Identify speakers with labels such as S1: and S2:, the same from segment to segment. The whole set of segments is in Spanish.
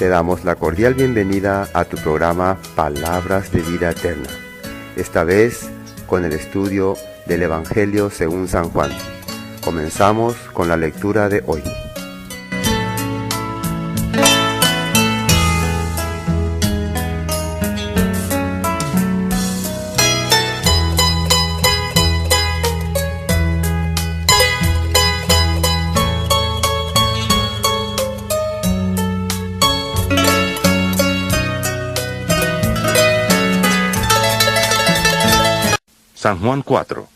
S1: damos la cordial bienvenida a tu programa Palabras de Vida Eterna, esta vez con el estudio del Evangelio según San Juan. Comenzamos con la lectura de hoy.
S2: San Juan 4.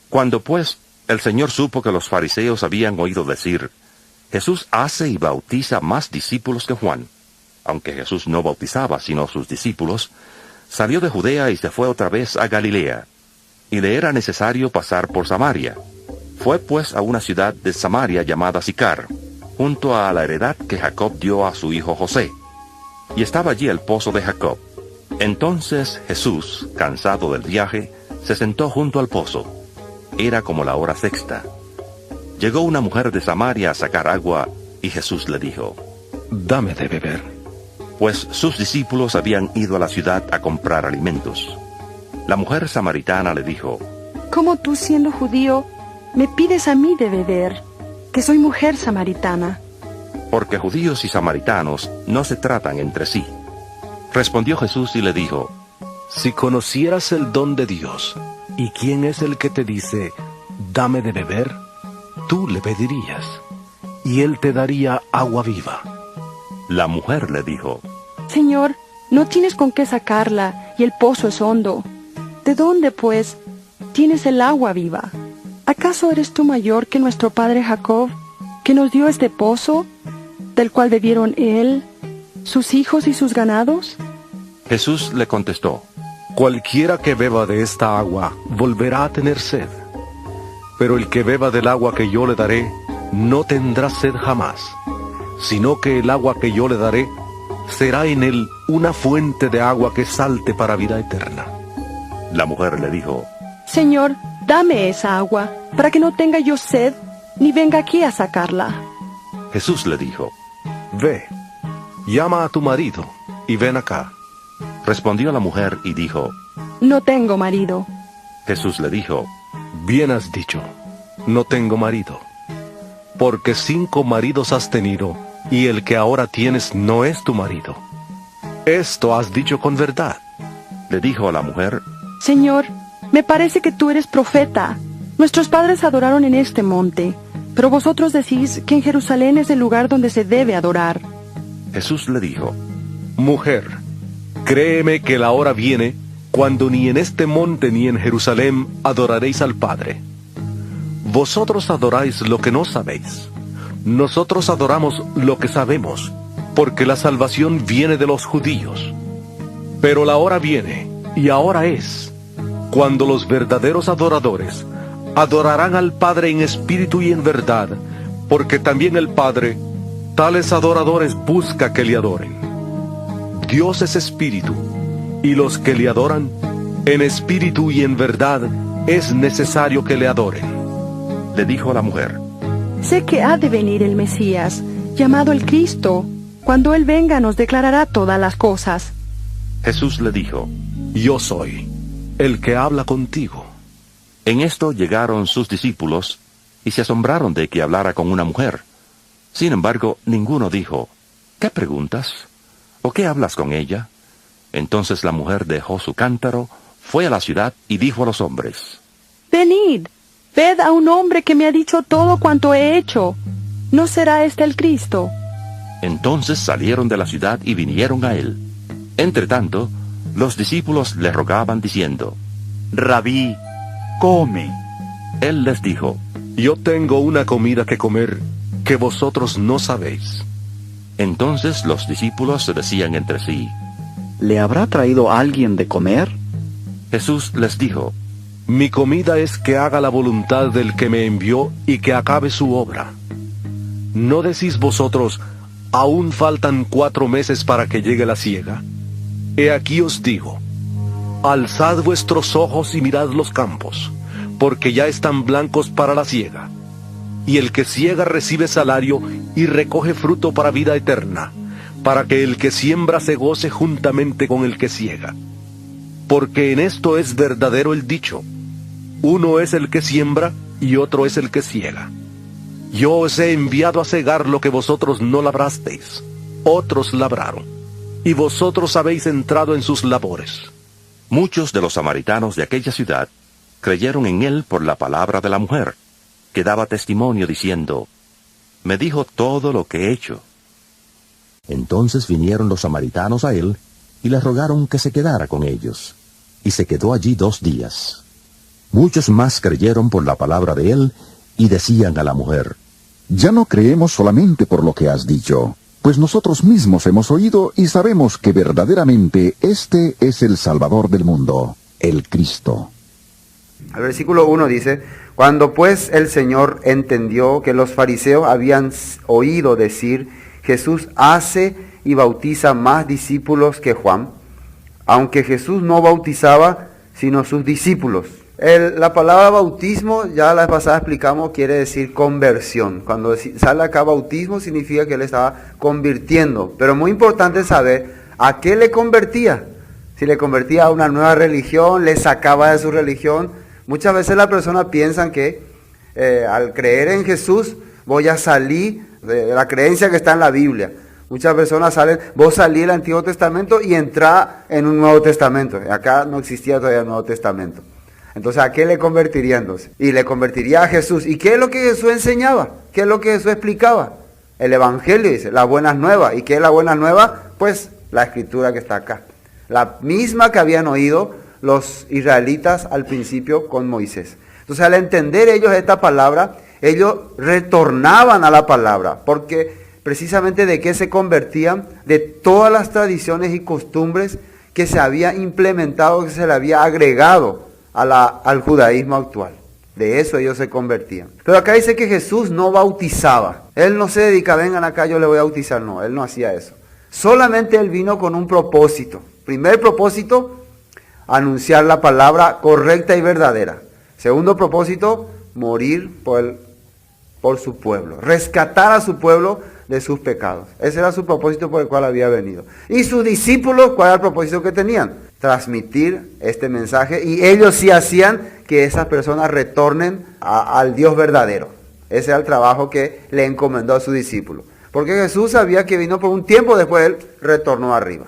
S2: Cuando pues el Señor supo que los fariseos habían oído decir, Jesús hace y bautiza más discípulos que Juan, aunque Jesús no bautizaba sino sus discípulos, salió de Judea y se fue otra vez a Galilea, y le era necesario pasar por Samaria. Fue pues a una ciudad de Samaria llamada Sicar, junto a la heredad que Jacob dio a su hijo José, y estaba allí el pozo de Jacob. Entonces Jesús, cansado del viaje, se sentó junto al pozo. Era como la hora sexta. Llegó una mujer de Samaria a sacar agua, y Jesús le dijo,
S3: «Dame de beber».
S2: Pues sus discípulos habían ido a la ciudad a comprar alimentos. La mujer samaritana le dijo,
S4: ¿Cómo tú, siendo judío, me pides a mí de beber, que soy mujer samaritana?
S2: porque judíos y samaritanos no se tratan entre sí. Respondió Jesús y le dijo,
S3: Si conocieras el don de Dios, y quién es el que te dice, «Dame de beber», tú le pedirías, y él te daría agua viva.
S2: La mujer le dijo,
S4: Señor, no tienes con qué sacarla, y el pozo es hondo. ¿De dónde, pues, tienes el agua viva? ¿Acaso eres tú mayor que nuestro padre Jacob, que nos dio este pozo, del cual bebieron él, sus hijos y sus ganados?
S2: Jesús le contestó,
S3: Cualquiera que beba de esta agua volverá a tener sed, pero el que beba del agua que yo le daré no tendrá sed jamás, sino que el agua que yo le daré será en él una fuente de agua que salte para vida eterna.
S2: La mujer le dijo,
S4: Señor, dame esa agua, para que no tenga yo sed, ni venga aquí a sacarla.
S2: Jesús le dijo,
S3: Ve, llama a tu marido y ven acá.
S2: Respondió la mujer y dijo,
S4: No tengo marido.
S2: Jesús le dijo,
S3: Bien has dicho, no tengo marido, porque 5 maridos has tenido, y el que ahora tienes no es tu marido. Esto has dicho con verdad.
S2: Le dijo a la mujer,
S4: Señor, me parece que tú eres profeta. Nuestros padres adoraron en este monte, pero vosotros decís que en Jerusalén es el lugar donde se debe adorar.
S2: Jesús le dijo,
S3: Mujer, créeme que la hora viene cuando ni en este monte ni en Jerusalén adoraréis al Padre. Vosotros adoráis lo que no sabéis. Nosotros adoramos lo que sabemos, porque la salvación viene de los judíos. Pero la hora viene, y ahora es, cuando los verdaderos adoradores adorarán al Padre en espíritu y en verdad, porque también el Padre tales adoradores busca que le adoren. Dios es espíritu, y los que le adoran, en espíritu y en verdad, es necesario que le adoren.
S2: Le dijo a la mujer,
S4: Sé que ha de venir el Mesías, llamado el Cristo. Cuando Él venga nos declarará todas las cosas.
S2: Jesús le dijo,
S3: Yo soy el que habla contigo.
S2: En esto llegaron sus discípulos, y se asombraron de que hablara con una mujer. Sin embargo, ninguno dijo, ¿qué preguntas? ¿O qué hablas con ella? Entonces la mujer dejó su cántaro, fue a la ciudad y dijo a los hombres,
S4: Venid, ved a un hombre que me ha dicho todo cuanto he hecho. ¿No será este el Cristo?
S2: Entonces salieron de la ciudad y vinieron a él. Entretanto, los discípulos le rogaban diciendo,
S5: Rabí, come.
S2: Él les dijo,
S3: Yo tengo una comida que comer que vosotros no sabéis.
S2: Entonces los discípulos se decían entre sí,
S5: ¿Le habrá traído alguien de comer?
S2: Jesús les dijo,
S3: Mi comida es que haga la voluntad del que me envió y que acabe su obra. ¿No decís vosotros, aún faltan 4 meses para que llegue la siega? He aquí os digo, alzad vuestros ojos y mirad los campos, porque ya están blancos para la siega. Y el que siega recibe salario y recoge fruto para vida eterna, para que el que siembra se goce juntamente con el que siega. Porque en esto es verdadero el dicho: uno es el que siembra y otro es el que siega. Yo os he enviado a segar lo que vosotros no labrasteis, otros labraron, y vosotros habéis entrado en sus labores.
S2: Muchos de los samaritanos de aquella ciudad creyeron en él por la palabra de la mujer, que daba testimonio diciendo: me dijo todo lo que he hecho. Entonces vinieron los samaritanos a él, y le rogaron que se quedara con ellos, y se quedó allí 2 días. Muchos más creyeron por la palabra de él, y decían a la mujer:
S6: ya no creemos solamente por lo que has dicho, pues nosotros mismos hemos oído y sabemos que verdaderamente este es el Salvador del mundo, el Cristo.
S1: El versículo 1 dice: cuando pues el Señor entendió que los fariseos habían oído decir: Jesús hace y bautiza más discípulos que Juan, aunque Jesús no bautizaba sino sus discípulos. La palabra bautismo, ya la vez pasada explicamos, quiere decir conversión. Cuando sale acá bautismo significa que él estaba convirtiendo. Pero muy importante saber a qué le convertía. Si le convertía a una nueva religión, le sacaba de su religión. Muchas veces las personas piensan que al creer en Jesús voy a salir de la creencia que está en la Biblia. Muchas personas salen, vos salí del Antiguo Testamento y entrá en un Nuevo Testamento. Acá no existía todavía el Nuevo Testamento. Entonces, ¿a qué le convertiría entonces? Y le convertiría a Jesús. ¿Y qué es lo que Jesús enseñaba? ¿Qué es lo que Jesús explicaba? El Evangelio, dice, las buenas nuevas. ¿Y qué es la buena nueva? Pues la escritura que está acá. La misma que habían oído los israelitas al principio con Moisés. Entonces, al entender ellos esta palabra, ellos retornaban a la palabra. Porque precisamente de qué se convertían, de todas las tradiciones y costumbres que se había implementado, que se le había agregado al judaísmo actual. De eso ellos se convertían. Pero acá dice que Jesús no bautizaba. Él no se dedica, vengan acá, yo le voy a bautizar. No, él no hacía eso. Solamente él vino con un propósito. Primer propósito, anunciar la palabra correcta y verdadera. Segundo propósito, morir por su pueblo. Rescatar a su pueblo de sus pecados. Ese era su propósito por el cual había venido. Y sus discípulos, ¿cuál era el propósito que tenían? Transmitir este mensaje, y ellos sí hacían que esas personas retornen al Dios verdadero. Ese era el trabajo que le encomendó a sus discípulos. Porque Jesús sabía que vino por un tiempo, después él retornó arriba.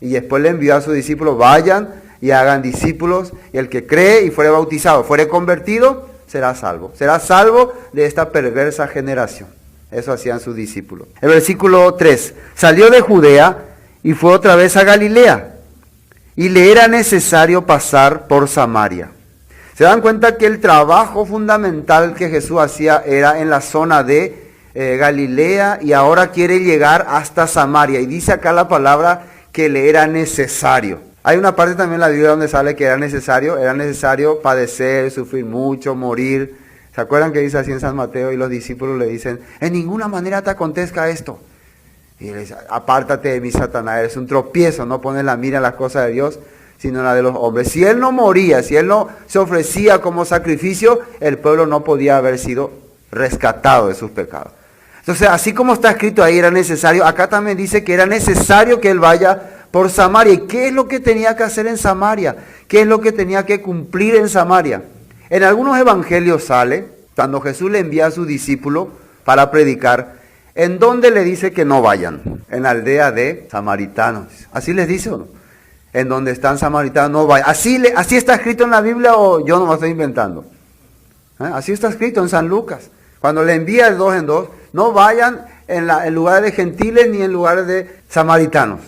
S1: Y después le envió a sus discípulos: vayan y hagan discípulos, y el que cree y fuere bautizado, fuere convertido, será salvo. Será salvo de esta perversa generación. Eso hacían sus discípulos. El versículo 3. Salió de Judea y fue otra vez a Galilea, y le era necesario pasar por Samaria. Se dan cuenta que el trabajo fundamental que Jesús hacía era en la zona de Galilea, y ahora quiere llegar hasta Samaria. Y dice acá la palabra que le era necesario. Hay una parte también en la Biblia donde sale que era necesario padecer, sufrir mucho, morir. ¿Se acuerdan que dice así en San Mateo? Y los discípulos le dicen: en ninguna manera te acontezca esto. Y él dice: apártate de mí, Satanás, eres un tropiezo, no pones la mira en las cosas de Dios, sino en la de los hombres. Si él no moría, si él no se ofrecía como sacrificio, el pueblo no podía haber sido rescatado de sus pecados. Entonces, así como está escrito ahí, era necesario, acá también dice que era necesario que él vaya por Samaria. ¿Y qué es lo que tenía que hacer en Samaria? ¿Qué es lo que tenía que cumplir en Samaria? En algunos evangelios sale, cuando Jesús le envía a sus discípulos para predicar, ¿en dónde le dice que no vayan? En la aldea de samaritanos. ¿Así les dice o no? En donde están samaritanos no vayan. ¿Así está escrito en la Biblia o yo no lo estoy inventando? Así está escrito en San Lucas. Cuando le envía de 2 en 2, no vayan en lugares de gentiles ni en lugares de samaritanos.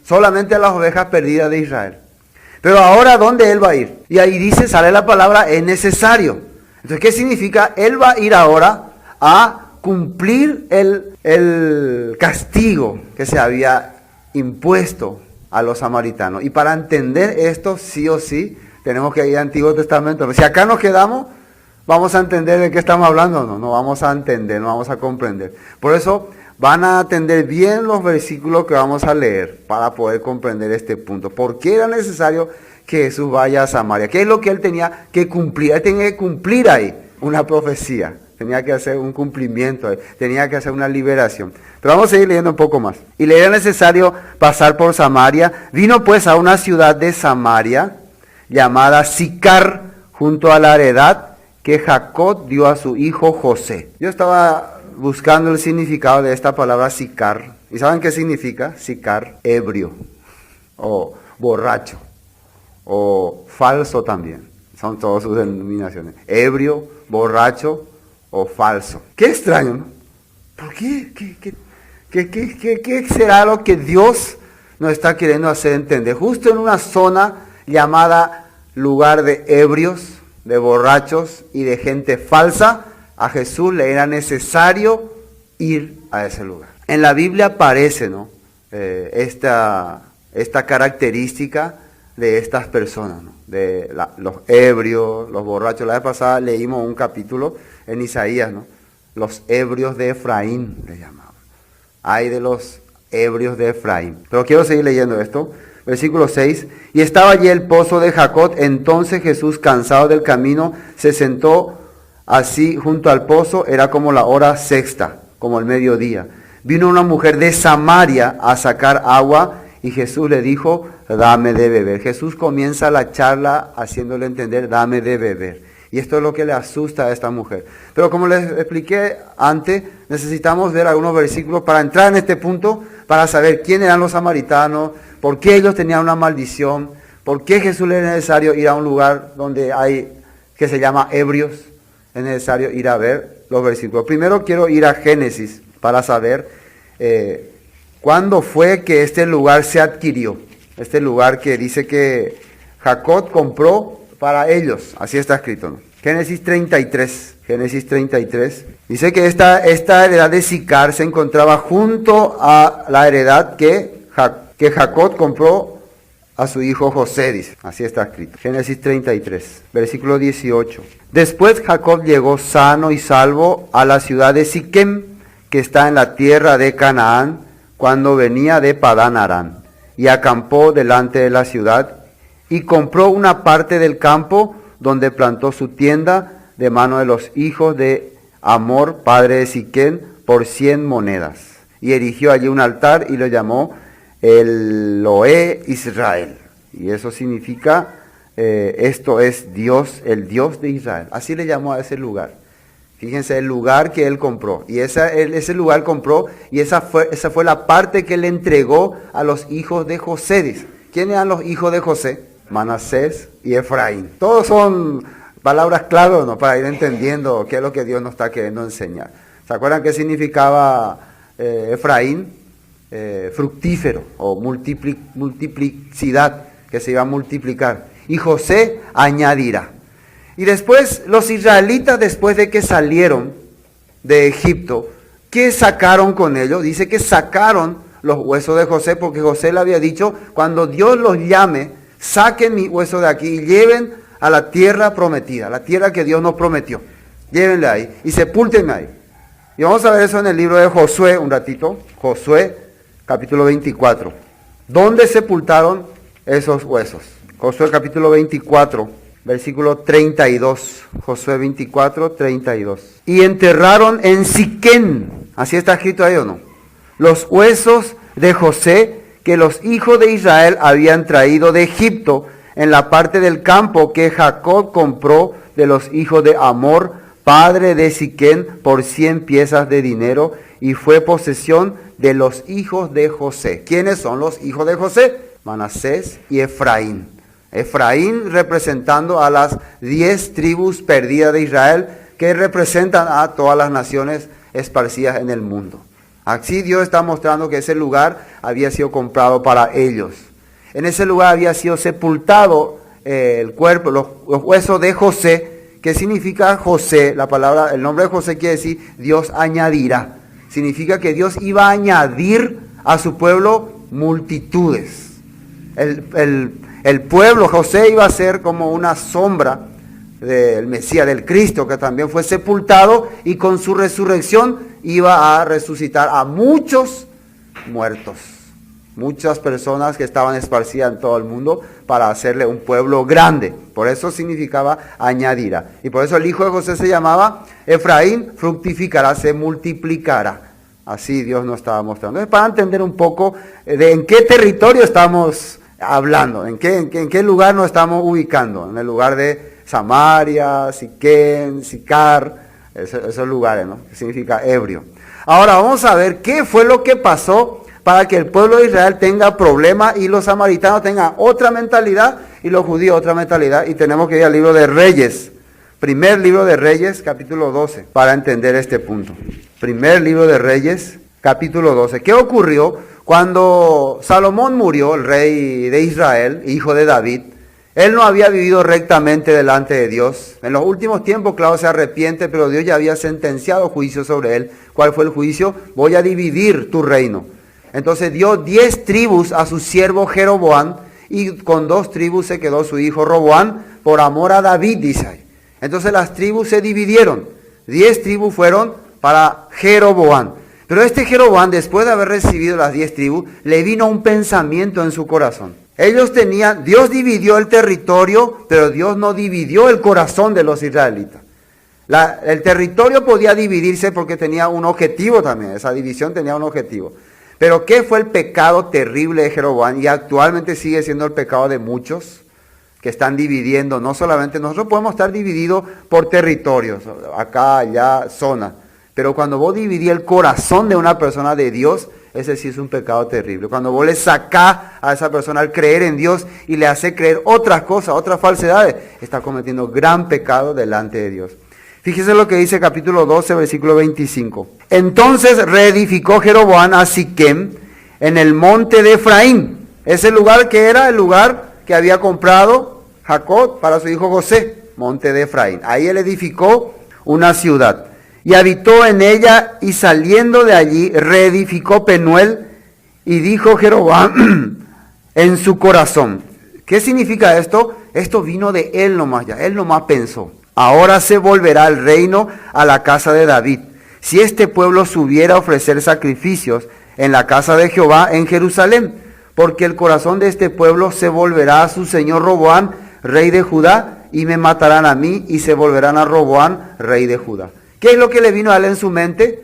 S1: Solamente a las ovejas perdidas de Israel. Pero ahora, ¿dónde él va a ir? Y ahí dice, sale la palabra, es necesario. Entonces, ¿qué significa? Él va a ir ahora a cumplir el castigo que se había impuesto a los samaritanos. Y para entender esto, sí o sí, tenemos que ir al Antiguo Testamento. Si acá nos quedamos, ¿vamos a entender de qué estamos hablando? No vamos a entender, no vamos a comprender. Por eso van a atender bien los versículos que vamos a leer para poder comprender este punto. ¿Por qué era necesario que Jesús vaya a Samaria? ¿Qué es lo que él tenía que cumplir? Él tenía que cumplir ahí una profecía. tenía que hacer un cumplimiento, tenía que hacer una liberación. Pero vamos a seguir leyendo un poco más. Y le era necesario pasar por Samaria. Vino pues a una ciudad de Samaria llamada Sicar, junto a la heredad que Jacob dio a su hijo José. Yo estaba buscando el significado de esta palabra Sicar. ¿Y saben qué significa? Sicar, ebrio, o borracho, o falso también. Son todas sus denominaciones. Ebrio, borracho o falso. Qué extraño, ¿no? ¿Por qué? ¿Qué será lo que Dios nos está queriendo hacer entender? Justo en una zona llamada lugar de ebrios, de borrachos y de gente falsa, a Jesús le era necesario ir a ese lugar. En la Biblia aparece, ¿no? Esta característica de estas personas, ¿no? Los ebrios, los borrachos. La vez pasada leímos un capítulo en Isaías, ¿no? Los ebrios de Efraín le llamaban. Ay de los ebrios de Efraín. Pero quiero seguir leyendo esto. Versículo 6. Y estaba allí el pozo de Jacob. Entonces Jesús, cansado del camino, se sentó así junto al pozo. Era como la hora sexta, como el mediodía. Vino una mujer de Samaria a sacar agua y Jesús le dijo, dame de beber. Jesús comienza la charla haciéndole entender, dame de beber. Y esto es lo que le asusta a esta mujer. Pero como les expliqué antes, necesitamos ver algunos versículos para entrar en este punto, para saber quién eran los samaritanos, por qué ellos tenían una maldición, por qué Jesús le era necesario ir a un lugar donde hay, que se llama ebrios, es necesario ir a ver los versículos. Primero quiero ir a Génesis para saber cuándo fue que este lugar se adquirió. Este lugar que dice que Jacob compró para ellos, así está escrito, ¿no? Génesis 33, dice que esta heredad de Sicar se encontraba junto a la heredad que Jacob compró a su hijo José, dice, así está escrito. Génesis 33, versículo 18. Después Jacob llegó sano y salvo a la ciudad de Siquem, que está en la tierra de Canaán, cuando venía de Padán Aram, y acampó delante de la ciudad, y compró una parte del campo donde plantó su tienda de mano de los hijos de Hamor, padre de Siquem, por 100 monedas. Y erigió allí un altar y lo llamó Elohe Israel. Y eso significa, esto es Dios, el Dios de Israel. Así le llamó a ese lugar. Fíjense el lugar que él compró. Y ese lugar compró y esa fue la parte que él entregó a los hijos de José. Dice. ¿Quiénes eran los hijos de José? Manasés y Efraín. Todos son palabras claves, ¿no? Para ir entendiendo qué es lo que Dios nos está queriendo enseñar. ¿Se acuerdan qué significaba Efraín? Fructífero o multiplicidad, que se iba a multiplicar. Y José añadirá. Y después los israelitas, después de que salieron de Egipto, ¿qué sacaron con ellos? Dice que sacaron los huesos de José, porque José le había dicho, cuando Dios los llame, saquen mi hueso de aquí y lleven a la tierra prometida, la tierra que Dios nos prometió. Llévenle ahí y sepúltenme ahí. Y vamos a ver eso en el libro de Josué un ratito. Josué, capítulo 24. ¿Dónde sepultaron esos huesos? Josué, capítulo 24, versículo 32. Josué 24, 32. Y enterraron en Siquem, así está escrito ahí o no, los huesos de José que los hijos de Israel habían traído de Egipto en la parte del campo que Jacob compró de los hijos de Hamor, padre de Siquem, por 100 piezas de dinero, y fue posesión de los hijos de José. ¿Quiénes son los hijos de José? Manasés y Efraín. Efraín representando a las 10 tribus perdidas de Israel, que representan a todas las naciones esparcidas en el mundo. Así Dios está mostrando que ese lugar había sido comprado para ellos. En ese lugar había sido sepultado el cuerpo, los huesos de José, que significa José. El nombre de José quiere decir Dios añadirá. Significa que Dios iba a añadir a su pueblo multitudes. El pueblo, José, iba a ser como una sombra del Mesías, del Cristo, que también fue sepultado y con su resurrección iba a resucitar a muchos muertos. muchas personas que estaban esparcidas en todo el mundo para hacerle un pueblo grande. Por eso significaba añadira. Y por eso el hijo de José se llamaba Efraín, fructificará, se multiplicará. Así Dios nos estaba mostrando. Entonces, para entender un poco de en qué territorio estamos hablando, en qué lugar nos estamos ubicando. En el lugar de Samaria, Siquén, Sicar, esos lugares, ¿no? Que significa ebrio. Ahora vamos a ver qué fue lo que pasó para que el pueblo de Israel tenga problemas y los samaritanos tengan otra mentalidad y los judíos otra mentalidad. Y tenemos que ir al libro de Reyes, primer libro de Reyes, capítulo 12, para entender este punto. Primer libro de Reyes, capítulo 12. ¿Qué ocurrió cuando Salomón murió, el rey de Israel, hijo de David? Él no había vivido rectamente delante de Dios. En los últimos tiempos, claro, se arrepiente, pero Dios ya había sentenciado juicio sobre él. ¿Cuál fue el juicio? Voy a dividir tu reino. Entonces dio 10 tribus a su siervo Jeroboam, y con 2 tribus se quedó su hijo Roboam, por amor a David, dice ahí. Entonces las tribus se dividieron. 10 tribus fueron para Jeroboam. Pero este Jeroboam, después de haber recibido las 10 tribus, le vino un pensamiento en su corazón. Dios dividió el territorio, pero Dios no dividió el corazón de los israelitas. El territorio podía dividirse porque tenía un objetivo también, esa división tenía un objetivo. Pero ¿qué fue el pecado terrible de Jeroboam? Y actualmente sigue siendo el pecado de muchos que están dividiendo, no solamente, nosotros podemos estar divididos por territorios, acá, allá, zona. Pero cuando vos dividís el corazón de una persona de Dios, ese sí es un pecado terrible. Cuando vos le sacás a esa persona al creer en Dios y le hace creer otras cosas, otras falsedades, está cometiendo gran pecado delante de Dios. Fíjese lo que dice capítulo 12, versículo 25. Entonces reedificó Jeroboam a Siquem en el monte de Efraín. Ese lugar que era el lugar que había comprado Jacob para su hijo José, monte de Efraín. Ahí él edificó una ciudad. Y habitó en ella, y saliendo de allí, reedificó Penuel, y dijo Jeroboam en su corazón. ¿Qué significa esto? Esto vino de él nomás ya, él nomás pensó. Ahora se volverá el reino a la casa de David. Si este pueblo subiera a ofrecer sacrificios en la casa de Jehová en Jerusalén, porque el corazón de este pueblo se volverá a su señor Roboam, rey de Judá, y me matarán a mí, y se volverán a Roboam, rey de Judá. ¿Qué es lo que le vino a él en su mente?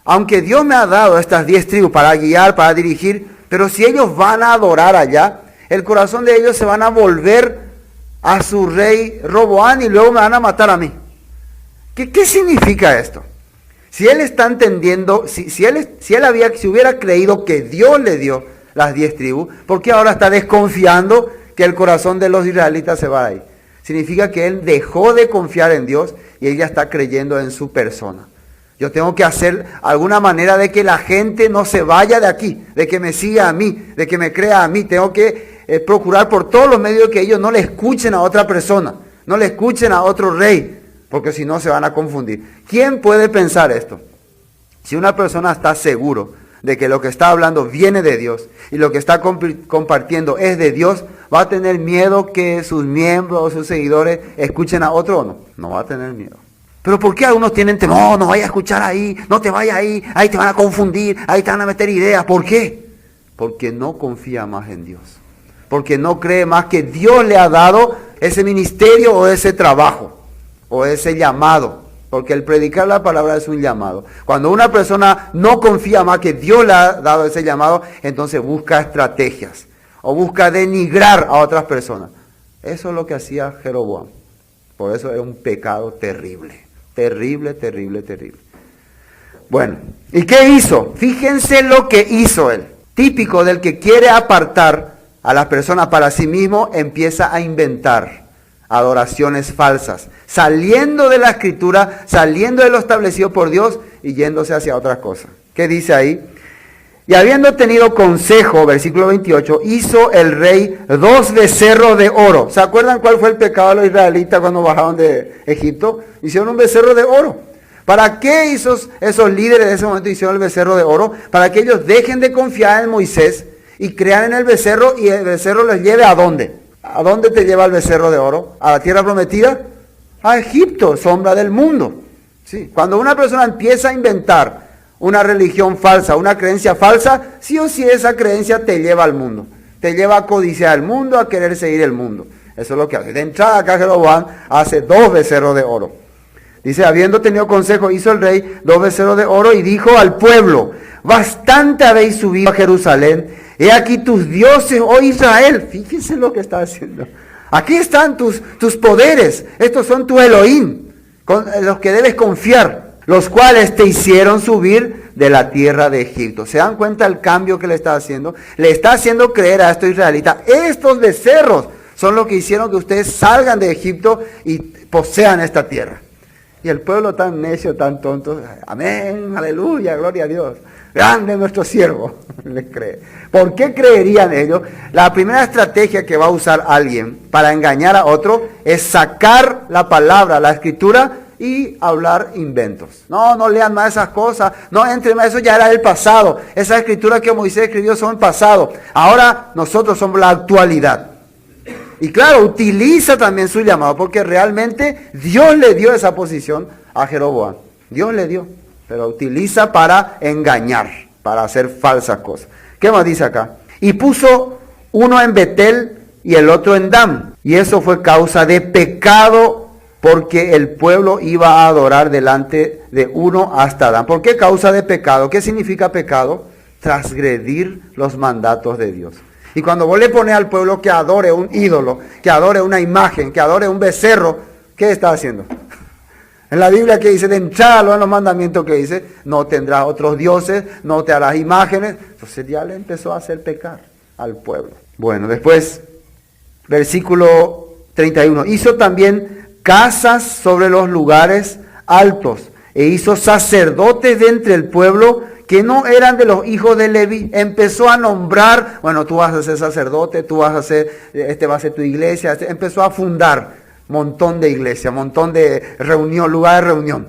S1: Aunque Dios me ha dado estas 10 tribus para guiar, para dirigir, pero si ellos van a adorar allá, el corazón de ellos se van a volver a su rey Roboam y luego me van a matar a mí. ¿Qué significa esto? Si él está entendiendo, si él hubiera creído que Dios le dio las 10 tribus, ¿por qué ahora está desconfiando que el corazón de los israelitas se va ahí? Significa que él dejó de confiar en Dios y él ya está creyendo en su persona. Yo tengo que hacer alguna manera de que la gente no se vaya de aquí, de que me siga a mí, de que me crea a mí. Tengo que procurar por todos los medios que ellos no le escuchen a otra persona, no le escuchen a otro rey, porque si no se van a confundir. ¿Quién puede pensar esto? Si una persona está seguro de que lo que está hablando viene de Dios y lo que está compartiendo es de Dios, ¿va a tener miedo que sus miembros o sus seguidores escuchen a otro o no? No va a tener miedo. Pero ¿por qué algunos tienen temor? No vayas a escuchar ahí, no te vayas ahí te van a confundir, ahí te van a meter ideas. ¿Por qué? Porque no confía más en Dios. Porque no cree más que Dios le ha dado ese ministerio o ese trabajo o ese llamado. Porque el predicar la palabra es un llamado. Cuando una persona no confía más que Dios le ha dado ese llamado, entonces busca estrategias o busca denigrar a otras personas. Eso es lo que hacía Jeroboam. Por eso es un pecado terrible. Terrible, terrible, terrible. Bueno, ¿y qué hizo? Fíjense lo que hizo él. Típico del que quiere apartar a las personas para sí mismo, empieza a inventar adoraciones falsas, saliendo de la escritura, saliendo de lo establecido por Dios y yéndose hacia otras cosas. ¿Qué dice ahí? Y habiendo tenido consejo, versículo 28, hizo el rey 2 becerros de oro. ¿Se acuerdan cuál fue el pecado de los israelitas cuando bajaron de Egipto? Hicieron un becerro de oro. ¿Para qué esos líderes de ese momento hicieron el becerro de oro? Para que ellos dejen de confiar en Moisés y crean en el becerro, y el becerro les lleve ¿a dónde? ¿A dónde te lleva el becerro de oro? ¿A la tierra prometida? A Egipto, sombra del mundo. ¿Sí? Cuando una persona empieza a inventar
S7: una religión falsa, una creencia falsa, sí o sí esa creencia te lleva al mundo. Te lleva a codiciar el mundo, a querer seguir el mundo. Eso es lo que hace. De entrada acá Jeroboam hace 2 becerros de oro. Dice, habiendo tenido consejo, hizo el rey 2 becerros de oro y dijo al pueblo, bastante habéis subido a Jerusalén, he aquí tus dioses, oh Israel. Fíjense lo que está haciendo. Aquí están tus poderes, estos son tu Elohim, con los que debes confiar, los cuales te hicieron subir de la tierra de Egipto. ¿Se dan cuenta el cambio que le está haciendo? Le está haciendo creer a estos israelitas, estos becerros son los que hicieron que ustedes salgan de Egipto y posean esta tierra. Y el pueblo tan necio, tan tonto, amén, aleluya, gloria a Dios. Grande nuestro siervo, le cree. ¿Por qué creerían ellos? La primera estrategia que va a usar alguien para engañar a otro es sacar la palabra, la escritura y hablar inventos. No lean más esas cosas, no entren más, eso ya era el pasado. Esas escrituras que Moisés escribió son pasado. Ahora nosotros somos la actualidad. Y claro, utiliza también su llamado, porque realmente Dios le dio esa posición a Jeroboam. Dios le dio, pero utiliza para engañar, para hacer falsas cosas. ¿Qué más dice acá? Y puso uno en Betel y el otro en Dan. Y eso fue causa de pecado, porque el pueblo iba a adorar delante de uno hasta Dan. ¿Por qué causa de pecado? ¿Qué significa pecado? Transgredir los mandatos de Dios. Y cuando vos le pones al pueblo que adore un ídolo, que adore una imagen, que adore un becerro, ¿qué está haciendo? En la Biblia que dice, de entrada en los mandamientos que dice, no tendrás otros dioses, no te harás imágenes. Entonces ya le empezó a hacer pecar al pueblo. Bueno, después, versículo 31. Hizo también casas sobre los lugares altos, e hizo sacerdotes de entre el pueblo, que no eran de los hijos de Leví. Empezó a nombrar, bueno, tú vas a ser sacerdote, tú vas a ser, este va a ser tu iglesia. Empezó a fundar montón de iglesias, montón de reunión, lugar de reunión.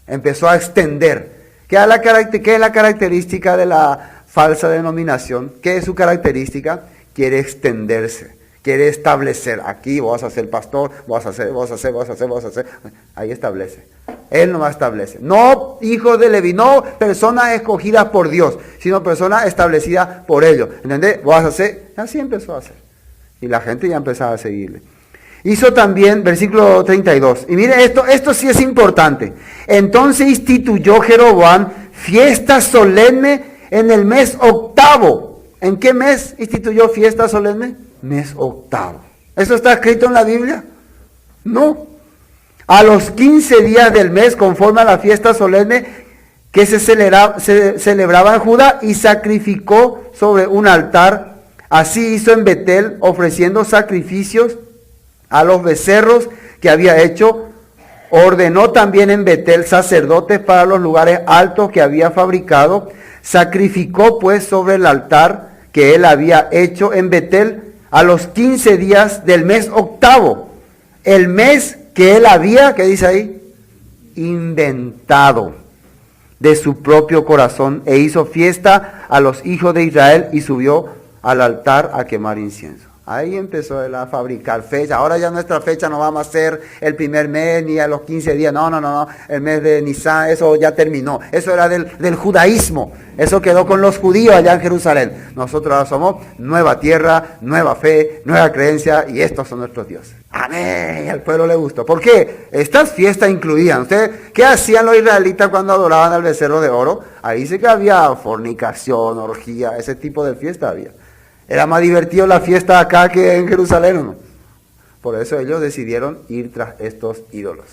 S7: Empezó a extender. ¿Qué es la característica de la falsa denominación? ¿Qué es su característica? Quiere extenderse, quiere establecer. Aquí vos vas a ser pastor, vos vas a hacer. Ahí establece. Él nomás establece. No hijos de Leví, no personas escogidas por Dios, sino personas establecidas por ellos. ¿Entendés? Vos vas a hacer. Así empezó a hacer. Y la gente ya empezaba a seguirle. Hizo también, versículo 32. Y mire, esto sí es importante. Entonces instituyó Jeroboam fiesta solemne en el mes octavo. ¿En qué mes instituyó fiesta solemne? Mes octavo. ¿Eso está escrito en la Biblia? No. A los 15 días del mes, conforme a la fiesta solemne que se celebraba en Judá, y sacrificó sobre un altar. Así hizo en Betel, ofreciendo sacrificios a los becerros que había hecho. Ordenó también en Betel sacerdotes para los lugares altos que había fabricado. Sacrificó pues sobre el altar que él había hecho en Betel a los 15 días del mes octavo. El mes que él había, ¿qué dice ahí? Inventado de su propio corazón, e hizo fiesta a los hijos de Israel y subió al altar a quemar incienso. Ahí empezó él a fabricar fecha. Ahora ya nuestra fecha no vamos a ser el primer mes ni a los 15 días. No. El mes de Nisan, eso ya terminó. Eso era del judaísmo. Eso quedó con los judíos allá en Jerusalén. Nosotros ahora somos nueva tierra, nueva fe, nueva creencia, y estos son nuestros dioses. Amén. Al pueblo le gustó. ¿Por qué? Estas fiestas incluían. ¿Ustedes qué hacían los israelitas cuando adoraban al becerro de oro? Ahí dice que había fornicación, orgía, ese tipo de fiesta había. Era más divertido la fiesta acá que en Jerusalén, ¿no? Por eso ellos decidieron ir tras estos ídolos.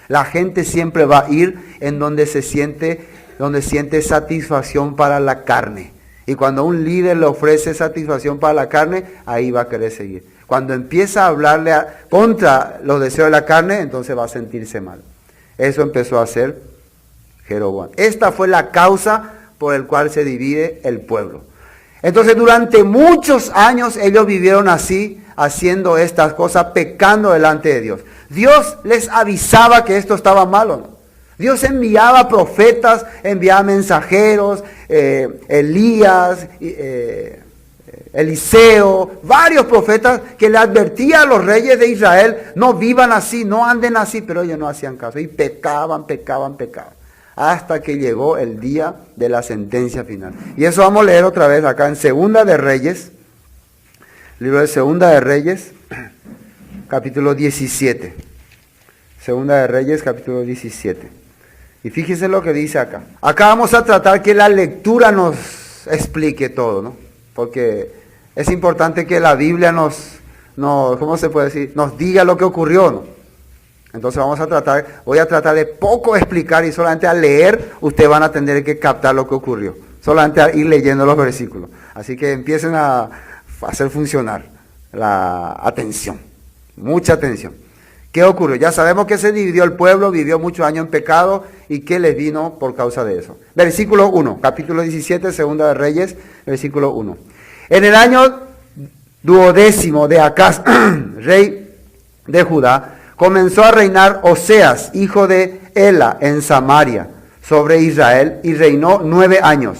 S7: La gente siempre va a ir en donde siente satisfacción para la carne. Y cuando un líder le ofrece satisfacción para la carne, ahí va a querer seguir. Cuando empieza a hablarle contra los deseos de la carne, entonces va a sentirse mal. Eso empezó a hacer Jeroboam. Esta fue la causa por la cual se divide el pueblo. Entonces durante muchos años ellos vivieron así, haciendo estas cosas, pecando delante de Dios. Dios les avisaba que esto estaba malo, ¿no? Dios enviaba profetas, enviaba mensajeros, Elías, Eliseo, varios profetas que le advertían a los reyes de Israel, no vivan así, no anden así, pero ellos no hacían caso y pecaban. hasta que llegó el día de la sentencia final. Y eso vamos a leer otra vez acá en Segunda de Reyes, libro de Segunda de Reyes, capítulo 17. Segunda de Reyes, capítulo 17. Y fíjense lo que dice acá. Acá vamos a tratar que la lectura nos explique todo, ¿no? Porque es importante que la Biblia ¿cómo se puede decir? Nos diga lo que ocurrió, ¿no? Entonces voy a tratar de poco explicar y solamente al leer ustedes van a tener que captar lo que ocurrió. Solamente a ir leyendo los versículos. Así que empiecen a hacer funcionar la atención. Mucha atención. ¿Qué ocurrió? Ya sabemos que se dividió el pueblo, vivió muchos años en pecado y que les vino por causa de eso. Versículo 1, capítulo 17, Segunda de Reyes, versículo 1. En el año 12 de Acaz, rey de Judá, comenzó a reinar Oseas, hijo de Ela, en Samaria, sobre Israel, y reinó 9 años.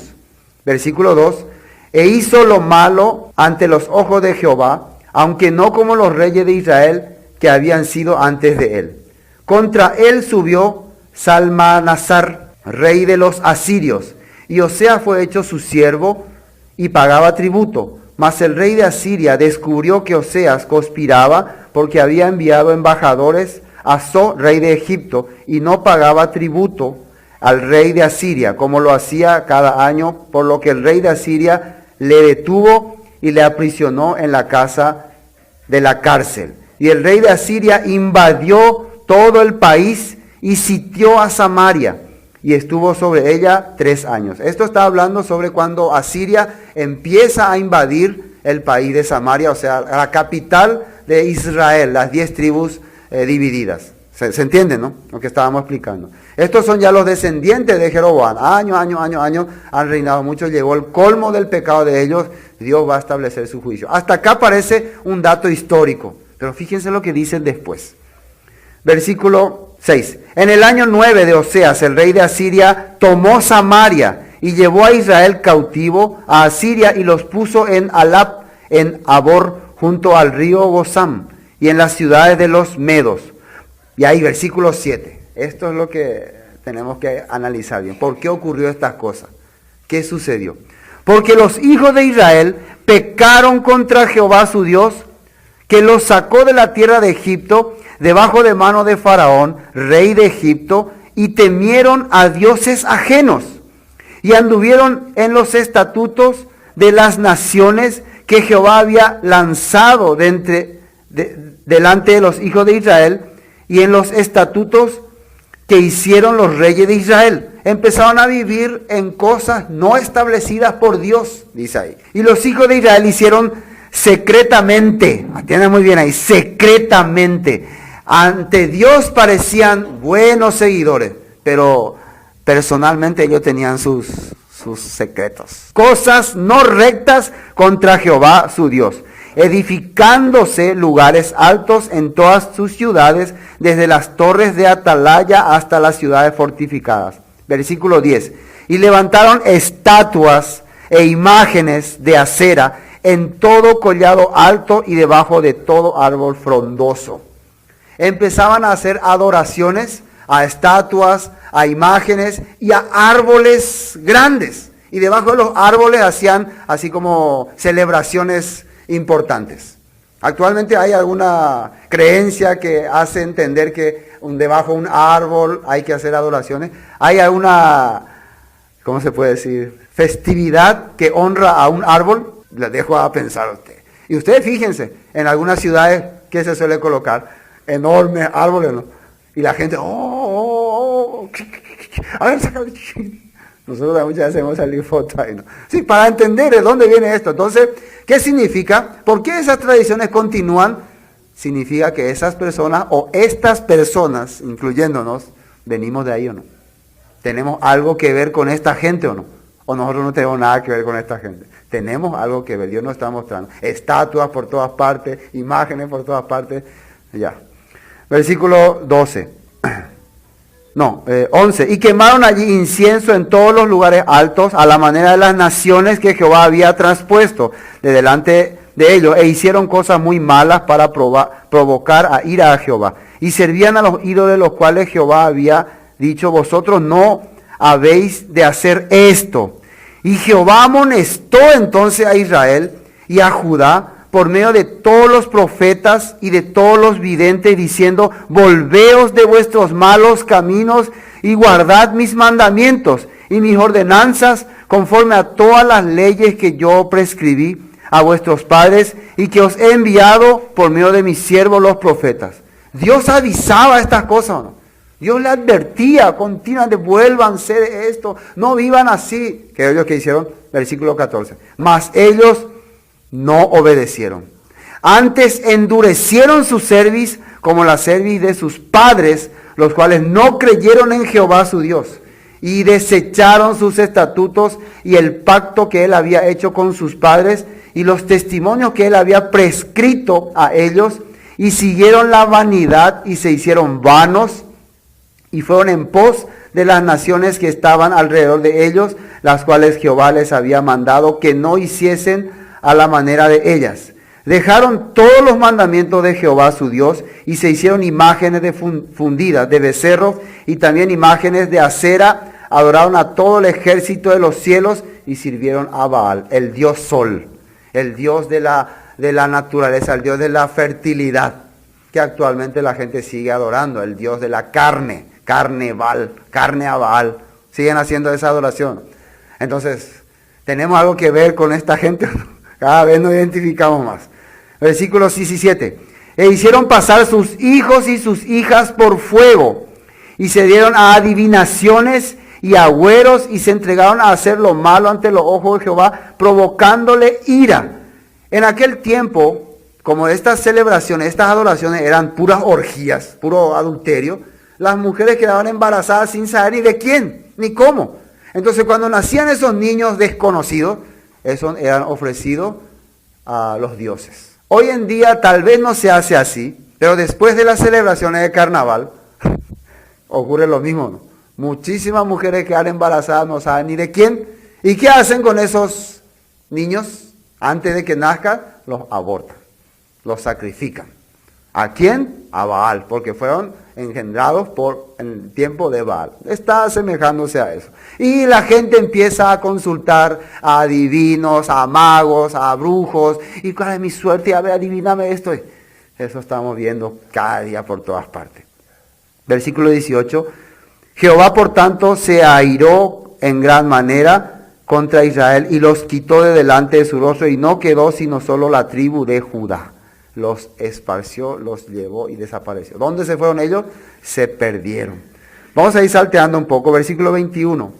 S7: Versículo 2. E hizo lo malo ante los ojos de Jehová, aunque no como los reyes de Israel que habían sido antes de él. Contra él subió Salmanasar, rey de los asirios, y Oseas fue hecho su siervo y pagaba tributo. Mas el rey de Asiria descubrió que Oseas conspiraba porque había enviado embajadores a So, rey de Egipto, y no pagaba tributo al rey de Asiria, como lo hacía cada año, por lo que el rey de Asiria le detuvo y le aprisionó en la casa de la cárcel. Y el rey de Asiria invadió todo el país y sitió a Samaria, y estuvo sobre ella 3 años. Esto está hablando sobre cuando Asiria empieza a invadir el país de Samaria, o sea, la capital de Israel, las 10 tribus divididas. ¿Se entiende, no? Lo que estábamos explicando. Estos son ya los descendientes de Jeroboam. Año han reinado muchos. Llegó el colmo del pecado de ellos. Dios va a establecer su juicio. Hasta acá parece un dato histórico. Pero fíjense lo que dicen después. Versículo 6. En el año 9 de Oseas, el rey de Asiria tomó Samaria y llevó a Israel cautivo a Asiria y los puso en Alab, en Abor, junto al río Gozam, y en las ciudades de los Medos. Y ahí versículo 7. Esto es lo que tenemos que analizar bien. ¿Por qué ocurrió estas cosas? ¿Qué sucedió? Porque los hijos de Israel pecaron contra Jehová su Dios, que los sacó de la tierra de Egipto, debajo de mano de Faraón, rey de Egipto, y temieron a dioses ajenos, y anduvieron en los estatutos de las naciones que Jehová había lanzado delante de los hijos de Israel, y en los estatutos que hicieron los reyes de Israel. Empezaron a vivir en cosas no establecidas por Dios, dice ahí. Y los hijos de Israel hicieron secretamente, atiendan muy bien ahí, secretamente. Ante Dios parecían buenos seguidores, pero personalmente ellos tenían sus secretos. Cosas no rectas contra Jehová su Dios, edificándose lugares altos en todas sus ciudades, desde las torres de atalaya hasta las ciudades fortificadas. Versículo 10. Y levantaron estatuas e imágenes de acera en todo collado alto y debajo de todo árbol frondoso. Empezaban a hacer adoraciones a estatuas, a imágenes y a árboles grandes. Y debajo de los árboles hacían así como celebraciones importantes. Actualmente hay alguna creencia que hace entender que debajo de un árbol hay que hacer adoraciones. Hay alguna, ¿cómo se puede decir?, festividad que honra a un árbol. Les dejo a pensar a usted. Y ustedes fíjense, en algunas ciudades, ¿qué se suele colocar? Enormes árboles, ¿no? Y la gente, a ver, saca. Nosotros muchas veces hemos salido fotos ahí, ¿no? Sí, para entender de dónde viene esto. Entonces, ¿qué significa? ¿Por qué esas tradiciones continúan? Significa que esas personas, o estas personas, incluyéndonos, venimos de ahí o no. ¿Tenemos algo que ver con esta gente o no? O nosotros no tenemos nada que ver con esta gente. Tenemos algo que ver, Dios nos está mostrando. Estatuas por todas partes, imágenes por todas partes. Ya. Versículo 12. 11. Y quemaron allí incienso en todos los lugares altos, a la manera de las naciones que Jehová había traspuesto de delante de ellos, e hicieron cosas muy malas para provocar a ira a Jehová. Y servían a los ídolos, los cuales Jehová había dicho: vosotros no habéis de hacer esto. Y Jehová amonestó entonces a Israel y a Judá por medio de todos los profetas y de todos los videntes, diciendo, volveos de vuestros malos caminos y guardad mis mandamientos y mis ordenanzas conforme a todas las leyes que yo prescribí a vuestros padres y que os he enviado por medio de mis siervos los profetas. Dios avisaba estas cosas, ¿no? Dios le advertía continuamente, vuélvanse de esto, no vivan así. Que ellos que hicieron, versículo 14. Mas ellos no obedecieron. Antes endurecieron su cerviz como la cerviz de sus padres, los cuales no creyeron en Jehová su Dios, y desecharon sus estatutos y el pacto que él había hecho con sus padres, y los testimonios que él había prescrito a ellos, y siguieron la vanidad y se hicieron vanos, y fueron en pos de las naciones que estaban alrededor de ellos, las cuales Jehová les había mandado que no hiciesen a la manera de ellas. Dejaron todos los mandamientos de Jehová su Dios y se hicieron imágenes fundidas de becerros y también imágenes de acera. Adoraron a todo el ejército de los cielos y sirvieron a Baal, el dios sol, el dios de la naturaleza, el dios de la fertilidad, que actualmente la gente sigue adorando, el dios de la carne. Carne a Baal, siguen haciendo esa adoración. Entonces, ¿tenemos algo que ver con esta gente? Cada vez nos identificamos más. Versículo 17. E hicieron pasar sus hijos y sus hijas por fuego, y se dieron a adivinaciones y agüeros, y se entregaron a hacer lo malo ante los ojos de Jehová, provocándole ira. En aquel tiempo, como estas celebraciones, estas adoraciones eran puras orgías, puro adulterio, las mujeres quedaban embarazadas sin saber ni de quién, ni cómo. Entonces cuando nacían esos niños desconocidos, esos eran ofrecidos a los dioses. Hoy en día tal vez no se hace así, pero después de las celebraciones de carnaval, ocurre lo mismo, ¿no? Muchísimas mujeres quedan embarazadas, no saben ni de quién. ¿Y qué hacen con esos niños? Antes de que nazcan, los abortan, los sacrifican. ¿A quién? A Baal, porque fueron engendrados en el tiempo de Baal. Está asemejándose a eso. Y la gente empieza a consultar a adivinos, a magos, a brujos. ¿Y cuál es mi suerte? A ver, adivíname esto. Eso estamos viendo cada día por todas partes. Versículo 18. Jehová, por tanto, se airó en gran manera contra Israel y los quitó de delante de su rostro, y no quedó sino solo la tribu de Judá. Los esparció, los llevó y desapareció. ¿Dónde se fueron ellos? Se perdieron. Vamos a ir salteando un poco. Versículo 21.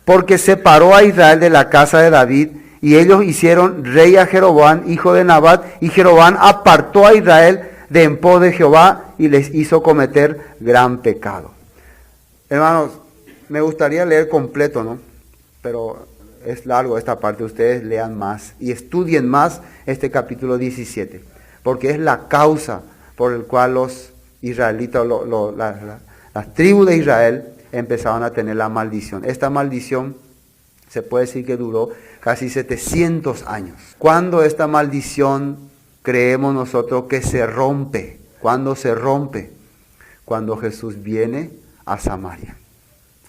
S7: Porque separó a Israel de la casa de David, y ellos hicieron rey a Jeroboam, hijo de Nabat, y Jeroboam apartó a Israel de en pos de Jehová y les hizo cometer gran pecado. Hermanos, me gustaría leer completo, ¿no? Pero es largo esta parte. Ustedes lean más y estudien más este capítulo 17. Porque es la causa por el cual los israelitas, las tribus de Israel empezaron a tener la maldición. Esta maldición se puede decir que duró casi 700 años. ¿Cuándo esta maldición creemos nosotros que se rompe? ¿Cuándo se rompe? Cuando Jesús viene a Samaria.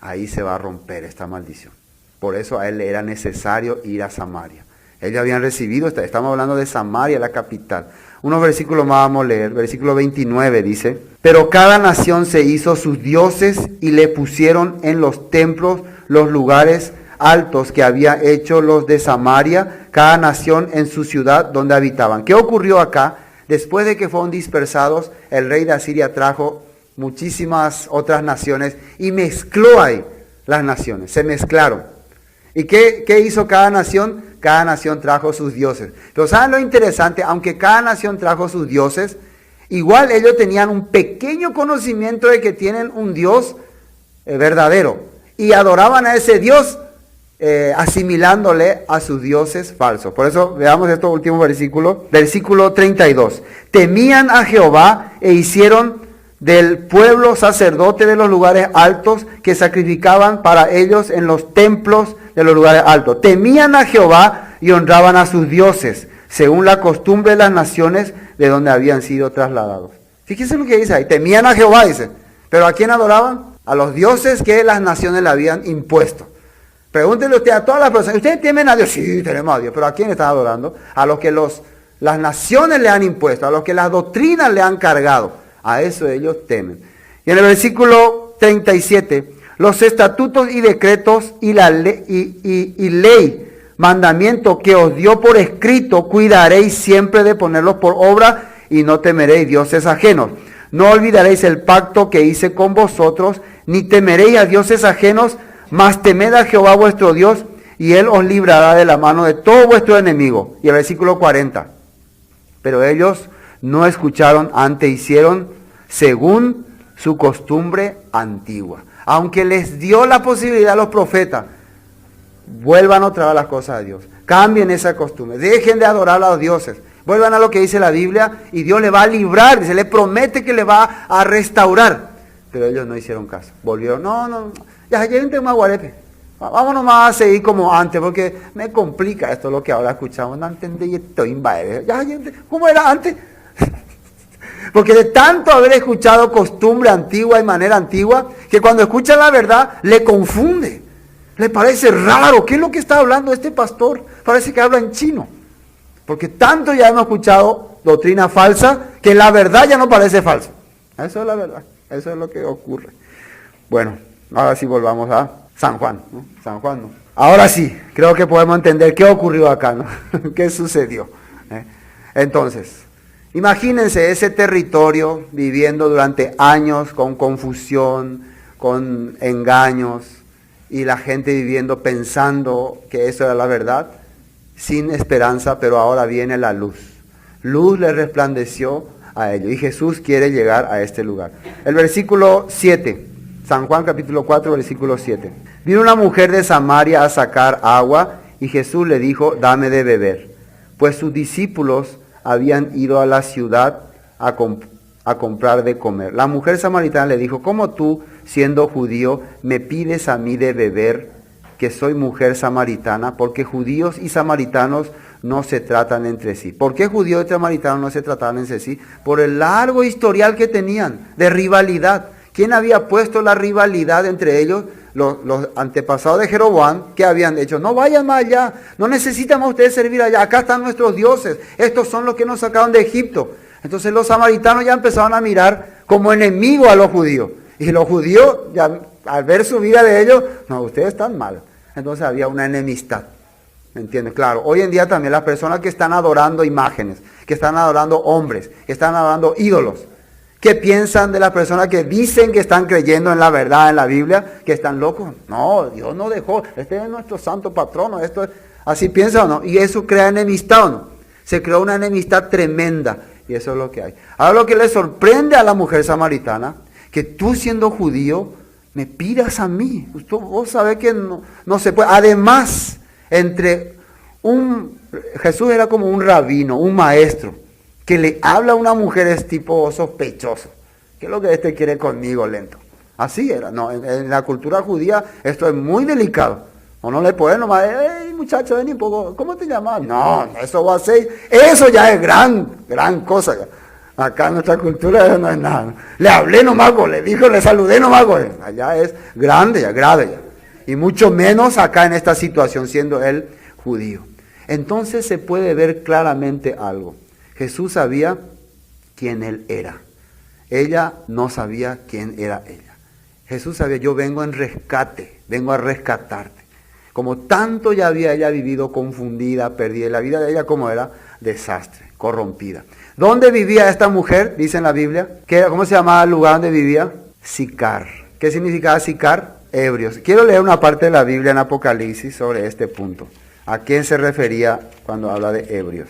S7: Ahí se va a romper esta maldición. Por eso a él era necesario ir a Samaria. Ellos habían recibido, estamos hablando de Samaria, la capital. Unos versículos más vamos a leer. Versículo 29 dice: pero cada nación se hizo sus dioses y le pusieron en los templos los lugares altos que había hecho los de Samaria, cada nación en su ciudad donde habitaban. ¿Qué ocurrió acá? Después de que fueron dispersados, el rey de Asiria trajo muchísimas otras naciones y mezcló ahí las naciones, se mezclaron. ¿Y qué hizo cada nación? Cada nación trajo sus dioses. Pero ¿saben lo interesante? Aunque cada nación trajo sus dioses, igual ellos tenían un pequeño conocimiento de que tienen un Dios verdadero. Y adoraban a ese Dios asimilándole a sus dioses falsos. Por eso veamos estos últimos versículos. Versículo 32. Temían a Jehová e hicieron del pueblo sacerdote de los lugares altos que sacrificaban para ellos en los templos de los lugares altos. Temían a Jehová y honraban a sus dioses, según la costumbre de las naciones de donde habían sido trasladados. Fíjense lo que dice ahí. Temían a Jehová, dice. ¿Pero a quién adoraban? a los dioses que las naciones le habían impuesto. Pregúntele usted a todas las personas, ¿ustedes temen a Dios? Sí, tenemos a Dios, pero ¿a quién están adorando? A los que las naciones le han impuesto, a los que las doctrinas le han cargado. A eso ellos temen. Y en el versículo 37, los estatutos y decretos y la ley, mandamiento que os dio por escrito, cuidaréis siempre de ponerlos por obra y no temeréis dioses ajenos. No olvidaréis el pacto que hice con vosotros, ni temeréis a dioses ajenos, mas temed a Jehová vuestro Dios, y Él os librará de la mano de todo vuestro enemigo. Y el versículo 40. Pero ellos no escucharon, antes hicieron según su costumbre antigua. Aunque les dio la posibilidad a los profetas, vuelvan otra vez a las cosas de Dios. Cambien esa costumbre. Dejen de adorar a los dioses. Vuelvan a lo que dice la Biblia y Dios le va a librar. Se le promete que le va a restaurar. Pero ellos no hicieron caso. Volvieron. No. Ya gente más guarepe. Vámonos más a seguir como antes porque me complica esto lo que ahora escuchamos. No entendí esto. Ya gente, ¿cómo era antes? Porque de tanto haber escuchado costumbre antigua y manera antigua, que cuando escucha la verdad le confunde. Le parece raro. ¿Qué es lo que está hablando este pastor? Parece que habla en chino. Porque tanto ya hemos escuchado doctrina falsa que la verdad ya no parece falsa. Eso es la verdad. Eso es lo que ocurre. Bueno, ahora sí volvamos a San Juan. ¿No? San Juan, ¿no? Ahora sí, creo que podemos entender qué ocurrió acá, ¿no? ¿Qué sucedió? Entonces, imagínense ese territorio viviendo durante años con confusión, con engaños, y la gente viviendo pensando que eso era la verdad, sin esperanza, pero ahora viene la luz. Luz le resplandeció a ellos, y Jesús quiere llegar a este lugar. El versículo 7, San Juan capítulo 4, versículo 7. Vino una mujer de Samaria a sacar agua, y Jesús le dijo, dame de beber. Pues sus discípulos habían ido a la ciudad a comprar de comer. La mujer samaritana le dijo, ¿cómo tú, siendo judío, me pides a mí de beber, que soy mujer samaritana? Porque judíos y samaritanos no se tratan entre sí. ¿Por qué judíos y samaritanos no se trataban entre sí? Por el largo historial que tenían de rivalidad. ¿Quién había puesto la rivalidad entre ellos? Los antepasados de Jeroboam, que habían hecho, no vayan más allá, no necesitamos ustedes servir allá, acá están nuestros dioses, estos son los que nos sacaron de Egipto. Entonces los samaritanos ya empezaron a mirar como enemigos a los judíos. Y los judíos, ya, al ver su vida de ellos, no, ustedes están mal. Entonces había una enemistad. ¿Me entiendes? Claro, hoy en día también las personas que están adorando imágenes, que están adorando hombres, que están adorando ídolos, ¿qué piensan de las personas que dicen que están creyendo en la verdad, en la Biblia, que están locos? No, Dios no dejó, este es nuestro santo patrono, esto es, así piensan o no, y eso crea enemistad o no. Se creó una enemistad tremenda, y eso es lo que hay. Ahora lo que le sorprende a la mujer samaritana, que tú siendo judío, me pidas a mí. Vos sabés que no se puede. Además, Jesús era como un rabino, un maestro, que le habla a una mujer es tipo sospechoso. ¿Qué es lo que este quiere conmigo, lento? Así era. No, en la cultura judía esto es muy delicado. No le pueden nomás, hey muchacho, ven un poco, ¿cómo te llamas? No, eso va a ser, eso ya es gran cosa. Acá en nuestra cultura no es nada. Le hablé nomás, le saludé nomás, allá es grande, ya grave ya. Y mucho menos acá en esta situación, siendo él judío. Entonces se puede ver claramente algo. Jesús sabía quién él era. Ella no sabía quién era ella. Jesús sabía, yo vengo en rescate, vengo a rescatarte. Como tanto ya había ella vivido confundida, perdida. La vida de ella como era, desastre, corrompida. ¿Dónde vivía esta mujer? Dice en la Biblia. ¿Cómo se llamaba el lugar donde vivía? Sicar. ¿Qué significaba Sicar? Ebrios. Quiero leer una parte de la Biblia en Apocalipsis sobre este punto. ¿A quién se refería cuando habla de ebrios?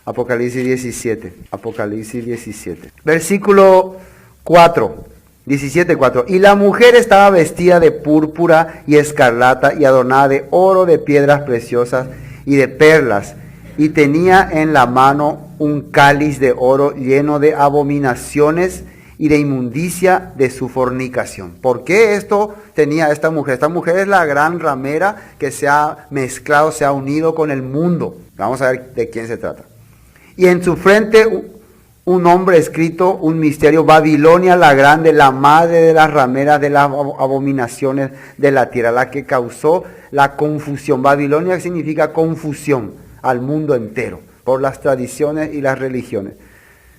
S7: Apocalipsis 17. Apocalipsis 17. Versículo 4. 17:4. Y la mujer estaba vestida de púrpura y escarlata y adornada de oro, de piedras preciosas y de perlas. Y tenía en la mano un cáliz de oro lleno de abominaciones y de inmundicia de su fornicación. ¿Por qué esto tenía esta mujer? Esta mujer es la gran ramera que se ha mezclado, se ha unido con el mundo. Vamos a ver de quién se trata. Y en su frente un nombre escrito, un misterio, Babilonia la grande, la madre de las rameras de las abominaciones de la tierra, la que causó la confusión. Babilonia significa confusión al mundo entero, por las tradiciones y las religiones.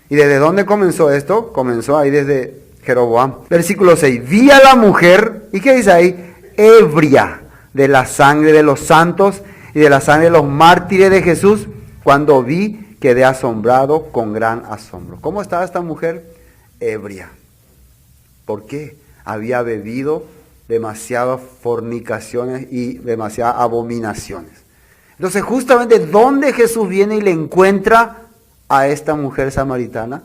S7: ¿Y desde dónde comenzó esto? Comenzó ahí desde Jeroboam. Versículo 6, vi a la mujer, ¿y qué dice ahí? Ebria de la sangre de los santos y de la sangre de los mártires de Jesús. Cuando vi, quedé asombrado con gran asombro. ¿Cómo estaba esta mujer? Ebria. ¿Por qué? Había bebido demasiadas fornicaciones y demasiadas abominaciones. Entonces, justamente, ¿dónde Jesús viene y le encuentra a esta mujer samaritana?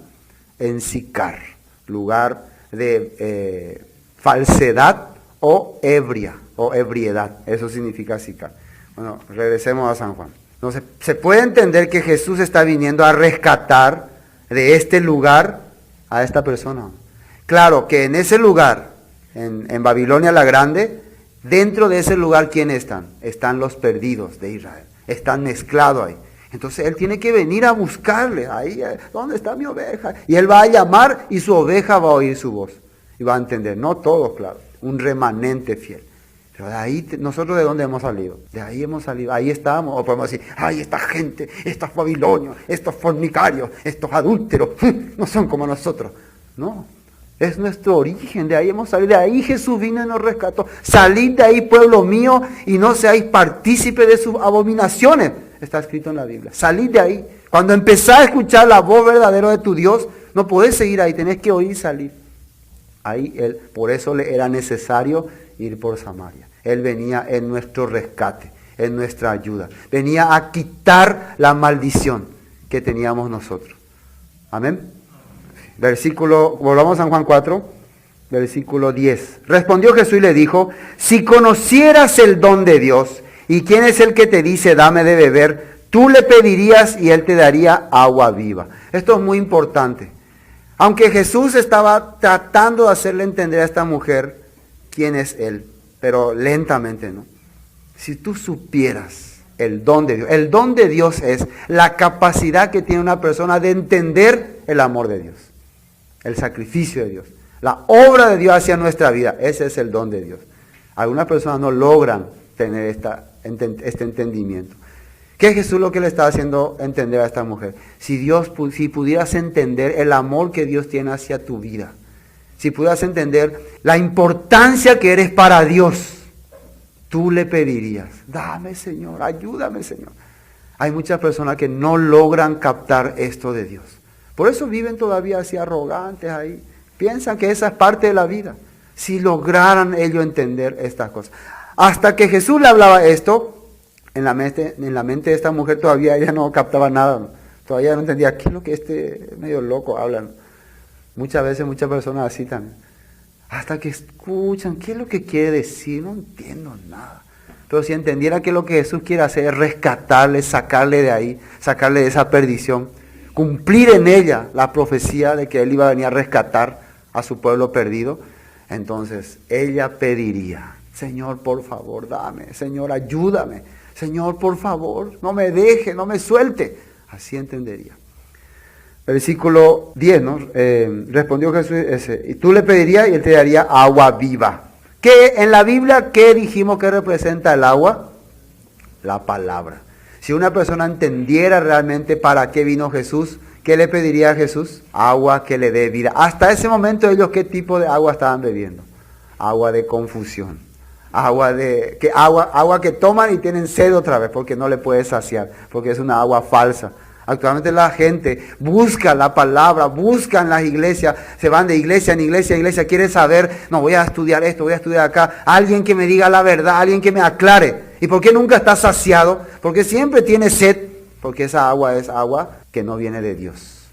S7: En Sicar, lugar de falsedad o ebria, o ebriedad. Eso significa Sicar. Bueno, regresemos a San Juan. Entonces, se puede entender que Jesús está viniendo a rescatar de este lugar a esta persona. Claro que en ese lugar, en Babilonia la Grande, dentro de ese lugar, ¿quiénes están? Están los perdidos de Israel. Están mezclados ahí. Entonces, Él tiene que venir a buscarle. Ahí, ¿dónde está mi oveja? Y Él va a llamar y su oveja va a oír su voz. Y va a entender, no todos, claro, un remanente fiel. Pero de ahí, ¿nosotros de dónde hemos salido? De ahí hemos salido, ahí estamos. O podemos decir, ay, esta gente, estos babilonios, estos fornicarios, estos adúlteros, no son como nosotros. No, es nuestro origen, de ahí hemos salido, de ahí Jesús vino y nos rescató. Salid de ahí, pueblo mío, y no seáis partícipes de sus abominaciones. Está escrito en la Biblia. Salid de ahí. Cuando empezás a escuchar la voz verdadera de tu Dios, no podés seguir ahí, tenés que oír y salir. Ahí Él, por eso le era necesario ir por Samaria. Él venía en nuestro rescate, en nuestra ayuda. Venía a quitar la maldición que teníamos nosotros. Amén. Volvamos a San Juan 4, versículo 10. Respondió Jesús y le dijo, si conocieras el don de Dios, y quién es el que te dice, dame de beber, tú le pedirías y Él te daría agua viva. Esto es muy importante. Aunque Jesús estaba tratando de hacerle entender a esta mujer quién es Él, pero lentamente, ¿no? Si tú supieras el don de Dios. El don de Dios es la capacidad que tiene una persona de entender el amor de Dios, el sacrificio de Dios, la obra de Dios hacia nuestra vida. Ese es el don de Dios. Algunas personas no logran tener este entendimiento. ¿Qué es Jesús lo que le está haciendo entender a esta mujer? Si pudieras entender el amor que Dios tiene hacia tu vida, si pudieras entender la importancia que eres para Dios, tú le pedirías, dame Señor, ayúdame Señor. Hay muchas personas que no logran captar esto de Dios. Por eso viven todavía así arrogantes ahí. Piensan que esa es parte de la vida. Si lograran ellos entender estas cosas. Hasta que Jesús le hablaba esto, en la mente de esta mujer todavía ella no captaba nada, ¿no? Todavía no entendía qué es lo que este medio loco habla, ¿no? Muchas veces muchas personas así también. Hasta que escuchan qué es lo que quiere decir, no entiendo nada. Pero si entendiera que lo que Jesús quiere hacer es rescatarle, sacarle de ahí, sacarle de esa perdición, cumplir en ella la profecía de que Él iba a venir a rescatar a su pueblo perdido, entonces ella pediría, Señor, por favor, dame, Señor, ayúdame, Señor, por favor, no me deje, no me suelte. Así entendería. Versículo 10, ¿no? Respondió Jesús, y tú le pedirías y Él te daría agua viva. ¿Qué en la Biblia, qué dijimos que representa el agua? La palabra. Si una persona entendiera realmente para qué vino Jesús, ¿qué le pediría a Jesús? Agua que le dé vida. Hasta ese momento ellos, ¿qué tipo de agua estaban bebiendo? Agua de confusión. Agua que toman y tienen sed otra vez porque no le puede saciar, porque es una agua falsa. Actualmente la gente busca la palabra, busca en las iglesias, se van de iglesia en iglesia, quiere saber, no, voy a estudiar esto, voy a estudiar acá, alguien que me diga la verdad, alguien que me aclare. ¿Y por qué nunca está saciado? Porque siempre tiene sed, porque esa agua es agua que no viene de Dios.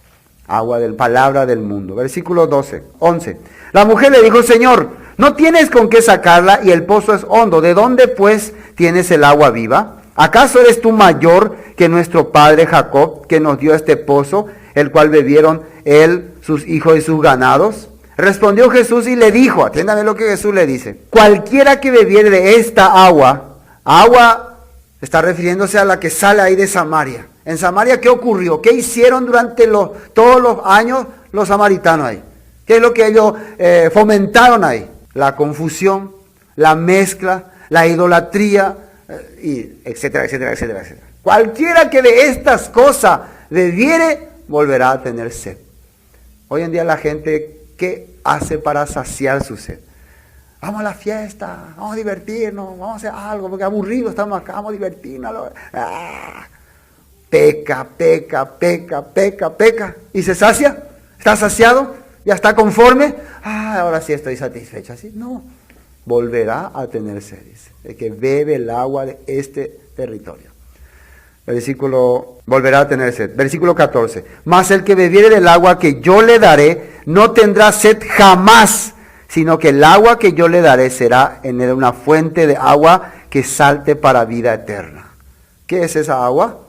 S7: Agua de palabra del mundo. Versículo 11. La mujer le dijo, Señor, no tienes con qué sacarla y el pozo es hondo. ¿De dónde pues tienes el agua viva? ¿Acaso eres tú mayor que nuestro padre Jacob, que nos dio este pozo, el cual bebieron él, sus hijos y sus ganados? Respondió Jesús y le dijo, atiéndame lo que Jesús le dice, cualquiera que bebiere de esta agua está refiriéndose a la que sale ahí de Samaria, En Samaria, ¿qué ocurrió? ¿Qué hicieron durante todos los años los samaritanos ahí? ¿Qué es lo que ellos fomentaron ahí? La confusión, la mezcla, la idolatría, y etcétera, etcétera, etcétera, etcétera. Cualquiera que de estas cosas bebiere, volverá a tener sed. Hoy en día la gente, ¿qué hace para saciar su sed? Vamos a la fiesta, vamos a divertirnos, vamos a hacer algo, porque aburridos estamos acá, vamos a divertirnos. Peca, peca, peca, peca, peca. ¿Y se sacia? ¿Está saciado? ¿Ya está conforme? Ahora sí estoy satisfecho. ¿Así? No. Volverá a tener sed, dice. El que bebe el agua de este territorio. Volverá a tener sed. Versículo 14. Mas el que bebiere del agua que yo le daré, no tendrá sed jamás, sino que el agua que yo le daré será en él una fuente de agua que salte para vida eterna. ¿Qué es esa agua?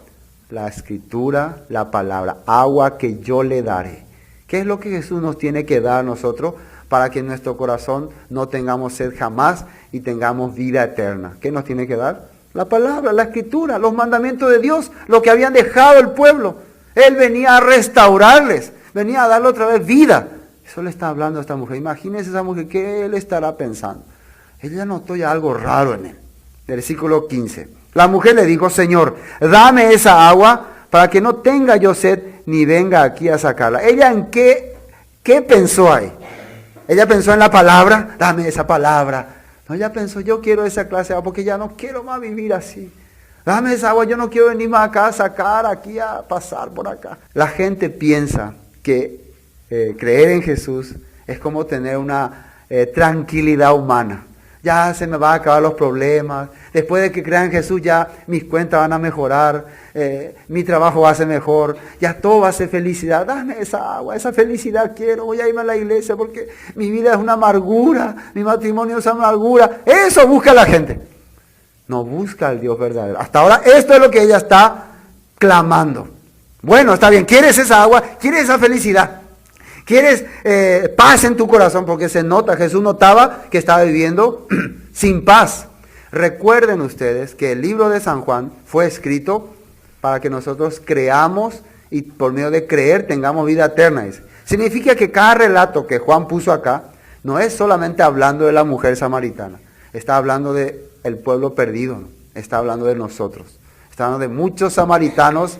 S7: La escritura, la palabra, agua que yo le daré. ¿Qué es lo que Jesús nos tiene que dar a nosotros para que en nuestro corazón no tengamos sed jamás y tengamos vida eterna? ¿Qué nos tiene que dar? La palabra, la escritura, los mandamientos de Dios, lo que habían dejado el pueblo. Él venía a restaurarles, venía a darle otra vez vida. Eso le está hablando a esta mujer. Imagínense esa mujer, ¿qué él estará pensando? Ella notó ya algo raro en él. Versículo 15. La mujer le dijo, Señor, dame esa agua para que no tenga yo sed ni venga aquí a sacarla. ¿Ella en qué pensó ahí? Ella pensó en la palabra, dame esa palabra. No, ella pensó, yo quiero esa clase de agua porque ya no quiero más vivir así. Dame esa agua, yo no quiero venir más acá a sacar, aquí a pasar por acá. La gente piensa que creer en Jesús es como tener una tranquilidad humana. Ya se me van a acabar los problemas. Después de que crean en Jesús ya mis cuentas van a mejorar. Mi trabajo va a ser mejor. Ya todo va a ser felicidad. Dame esa agua, esa felicidad quiero. Voy a irme a la iglesia porque mi vida es una amargura. Mi matrimonio es una amargura. Eso busca la gente. No busca al Dios verdadero. Hasta ahora esto es lo que ella está clamando. Bueno, está bien. ¿Quieres esa agua? ¿Quieres esa felicidad? ¿Quieres paz en tu corazón? Porque se nota, Jesús notaba que estaba viviendo sin paz. Recuerden ustedes que el libro de San Juan fue escrito para que nosotros creamos y por medio de creer tengamos vida eterna. Significa que cada relato que Juan puso acá no es solamente hablando de la mujer samaritana. Está hablando del pueblo perdido, ¿no? Está hablando de nosotros. Está hablando de muchos samaritanos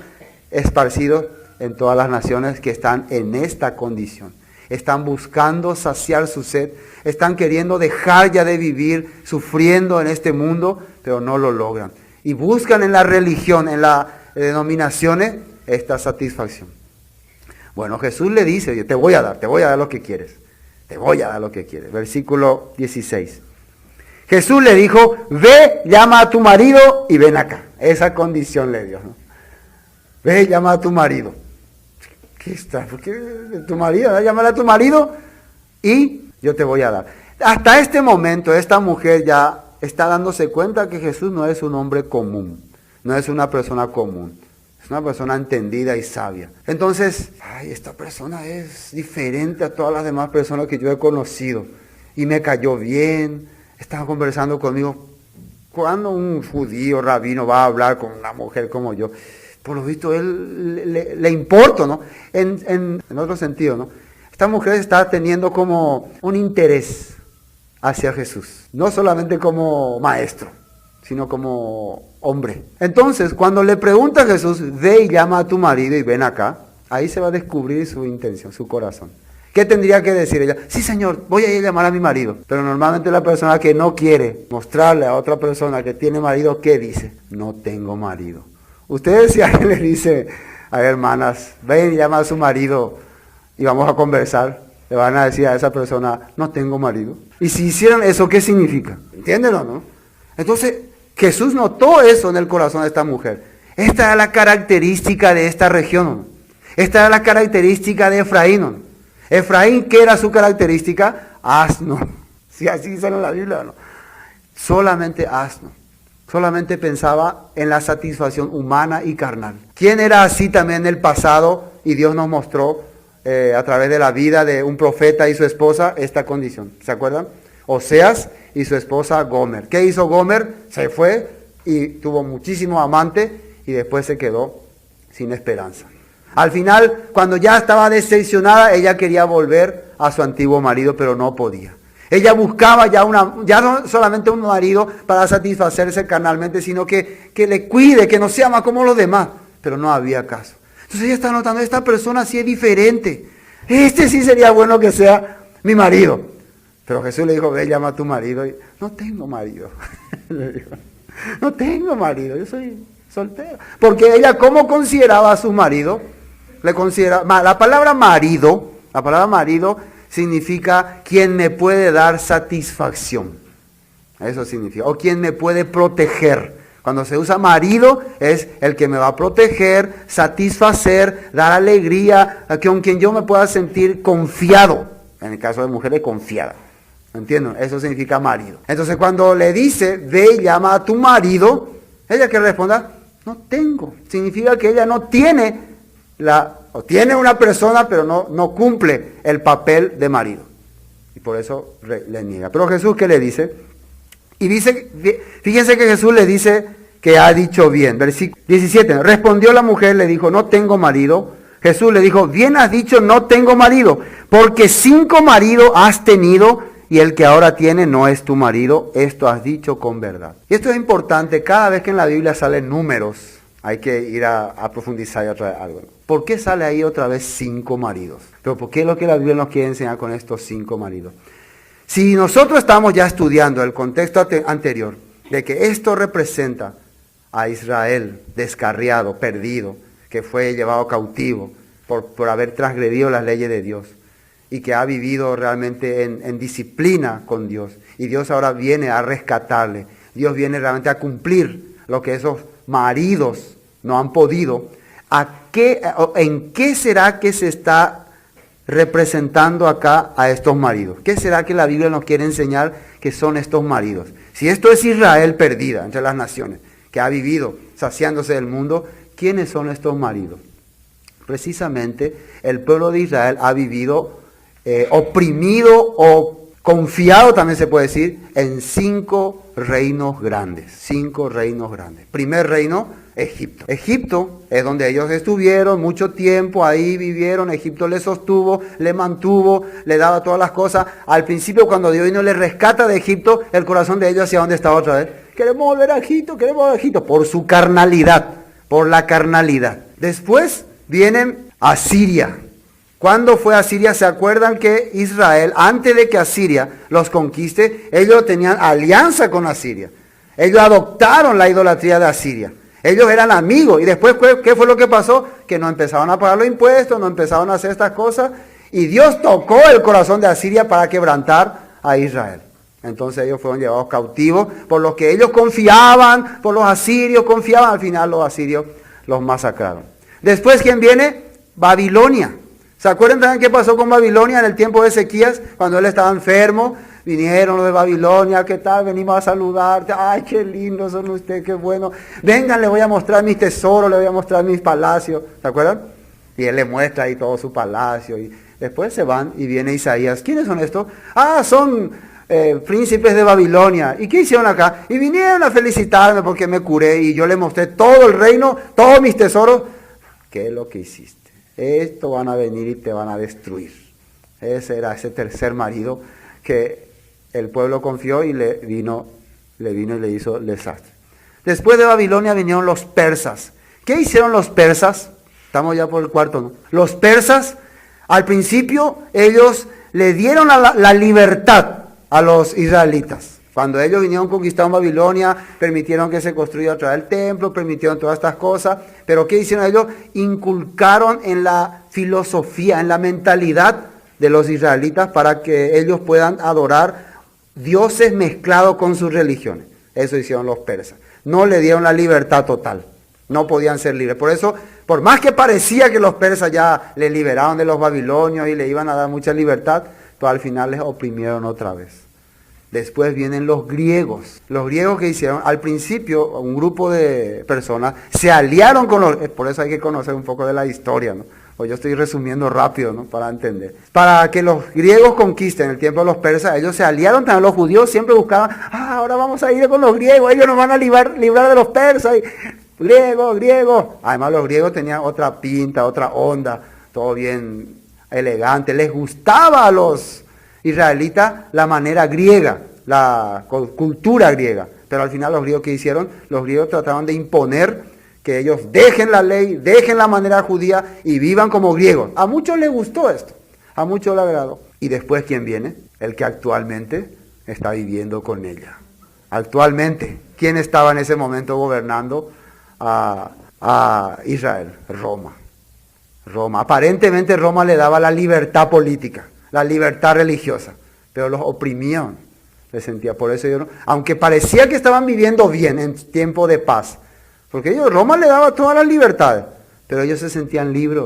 S7: esparcidos en todas las naciones que están en esta condición. Están buscando saciar su sed, están queriendo dejar ya de vivir sufriendo en este mundo, pero no lo logran. Y buscan en la religión, en las denominaciones, esta satisfacción. Bueno, Jesús le dice, te voy a dar lo que quieres. Te voy a dar lo que quieres. Versículo 16. Jesús le dijo, ve, llama a tu marido y ven acá. Esa condición le dio, ¿no? Ve, llama a tu marido. ¿Qué está? ¿Por qué tu marido? Llámale a tu marido y yo te voy a dar. Hasta este momento esta mujer ya está dándose cuenta que Jesús no es un hombre común, no es una persona común, es una persona entendida y sabia. Entonces, esta persona es diferente a todas las demás personas que yo he conocido y me cayó bien, estaba conversando conmigo. ¿Cuándo un judío rabino va a hablar con una mujer como yo? Por lo visto, él le importa, ¿no? En otro sentido, ¿no? Esta mujer está teniendo como un interés hacia Jesús. No solamente como maestro, sino como hombre. Entonces, cuando le pregunta a Jesús, ve y llama a tu marido y ven acá, ahí se va a descubrir su intención, su corazón. ¿Qué tendría que decir ella? Sí, Señor, voy a ir a llamar a mi marido. Pero normalmente la persona que no quiere mostrarle a otra persona que tiene marido, ¿qué dice? No tengo marido. Ustedes si alguien le dice a hermanas, ven y llama a su marido y vamos a conversar, le van a decir a esa persona, no tengo marido. Y si hicieran eso, ¿qué significa? ¿Entienden o no? Entonces, Jesús notó eso en el corazón de esta mujer. Esta era la característica de esta región, ¿no? Esta era la característica de Efraín, ¿no? Efraín, ¿qué era su característica? Asno. Si así dice en la Biblia, ¿no? Solamente asno. Solamente pensaba en la satisfacción humana y carnal. ¿Quién era así también en el pasado? Y Dios nos mostró a través de la vida de un profeta y su esposa esta condición. ¿Se acuerdan? Oseas y su esposa Gomer. ¿Qué hizo Gomer? Se fue y tuvo muchísimos amantes y después se quedó sin esperanza. Al final, cuando ya estaba decepcionada, ella quería volver a su antiguo marido, pero no podía. Ella buscaba ya no solamente un marido para satisfacerse carnalmente, sino que le cuide, que no sea más como los demás, pero no había caso. Entonces ella está notando, esta persona sí es diferente. Este sí sería bueno que sea mi marido. Pero Jesús le dijo, ve, llama a tu marido. Y, no tengo marido. Le dijo, no tengo marido, yo soy soltera. Porque ella, ¿cómo consideraba a su marido? La palabra marido significa quien me puede dar satisfacción. Eso significa. O quien me puede proteger. Cuando se usa marido, es el que me va a proteger, satisfacer, dar alegría, con quien yo me pueda sentir confiado. En el caso de mujeres, confiada. ¿Entienden? Eso significa marido. Entonces cuando le dice, ve y llama a tu marido, ella que responda, no tengo. Significa que ella no tiene o tiene una persona, pero no cumple el papel de marido. Y por eso le niega. Pero Jesús, ¿qué le dice? Y dice, fíjense que Jesús le dice que ha dicho bien. Versículo 17. Respondió la mujer, le dijo, no tengo marido. Jesús le dijo, bien has dicho, no tengo marido, porque 5 maridos has tenido y el que ahora tiene no es tu marido. Esto has dicho con verdad. Y esto es importante, cada vez que en la Biblia salen números, hay que ir a profundizar y otra vez algo. ¿Por qué sale ahí otra vez 5 maridos? Pero ¿por qué es lo que la Biblia nos quiere enseñar con estos 5 maridos? Si nosotros estamos ya estudiando el contexto anterior, de que esto representa a Israel descarriado, perdido, que fue llevado cautivo por haber transgredido las leyes de Dios y que ha vivido realmente en disciplina con Dios. Y Dios ahora viene a rescatarle. Dios viene realmente a cumplir lo que esos maridos no han podido. ¿En qué será que se está representando acá a estos maridos? ¿Qué será que la Biblia nos quiere enseñar que son estos maridos? Si esto es Israel perdida entre las naciones, que ha vivido saciándose del mundo, ¿quiénes son estos maridos? Precisamente el pueblo de Israel ha vivido oprimido o confiado, también se puede decir, en 5 reinos grandes. 5 reinos grandes. Primer reino, Egipto. Egipto es donde ellos estuvieron mucho tiempo, ahí vivieron, Egipto les sostuvo, le mantuvo, le daba todas las cosas. Al principio, cuando Dios vino y les rescata de Egipto, el corazón de ellos hacia dónde estaba otra vez. Queremos volver a Egipto, por su carnalidad, por la carnalidad. Después vienen a Asiria. ¿Cuándo fue Asiria? ¿Se acuerdan que Israel, antes de que Asiria los conquiste, ellos tenían alianza con Asiria? Ellos adoptaron la idolatría de Asiria. Ellos eran amigos. Y después, ¿qué fue lo que pasó? Que no empezaron a pagar los impuestos, no empezaron a hacer estas cosas. Y Dios tocó el corazón de Asiria para quebrantar a Israel. Entonces ellos fueron llevados cautivos por los que ellos confiaban, por los asirios confiaban. Al final los asirios los masacraron. Después, ¿quién viene? Babilonia. ¿Se acuerdan también qué pasó con Babilonia en el tiempo de Ezequías? Cuando él estaba enfermo, vinieron los de Babilonia, ¿qué tal? Venimos a saludarte, ay, qué lindos son ustedes, qué bueno. Vengan, les voy a mostrar mis tesoros, les voy a mostrar mis palacios. ¿Se acuerdan? Y él le muestra ahí todo su palacio. Y después se van y viene Isaías. ¿Quiénes son estos? Ah, son príncipes de Babilonia. ¿Y qué hicieron acá? Y vinieron a felicitarme porque me curé y yo les mostré todo el reino, todos mis tesoros. ¿Qué es lo que hiciste? Esto van a venir y te van a destruir. Ese era ese tercer marido que el pueblo confió y le vino y le hizo desastre. Después de Babilonia vinieron los persas. ¿Qué hicieron los persas? Estamos ya por el cuarto, ¿no? Los persas, al principio, ellos le dieron la libertad a los israelitas. Cuando ellos vinieron conquistaron Babilonia, permitieron que se construyera otra vez el templo, permitieron todas estas cosas. Pero ¿qué hicieron ellos? Inculcaron en la filosofía, en la mentalidad de los israelitas para que ellos puedan adorar dioses mezclados con sus religiones. Eso hicieron los persas. No le dieron la libertad total. No podían ser libres. Por eso, por más que parecía que los persas ya le liberaron de los babilonios y le iban a dar mucha libertad, pero al final les oprimieron otra vez. Después vienen los griegos. Los griegos que hicieron, al principio, un grupo de personas se aliaron con los... Por eso hay que conocer un poco de la historia, ¿no? O yo estoy resumiendo rápido, ¿no? Para entender. Para que los griegos conquisten el tiempo de los persas, ellos se aliaron también. Los judíos siempre buscaban, ahora vamos a ir con los griegos, ellos nos van a librar de los persas. Y griego, griego. Además los griegos tenían otra pinta, otra onda, todo bien elegante. Les gustaba a los israelitas la manera griega, la cultura griega. Pero al final los griegos, ¿qué hicieron? Los griegos trataban de imponer que ellos dejen la ley, dejen la manera judía y vivan como griegos. A muchos les gustó esto, a muchos les agradó. Y después, ¿quién viene? El que actualmente está viviendo con ella. Actualmente, ¿quién estaba en ese momento gobernando a Israel? Roma. Roma. Aparentemente Roma le daba la libertad política, la libertad religiosa, pero los oprimían. Les sentía, por eso yo, aunque parecía que estaban viviendo bien en tiempo de paz, porque Roma le daba todas las libertades, pero ellos se sentían libres.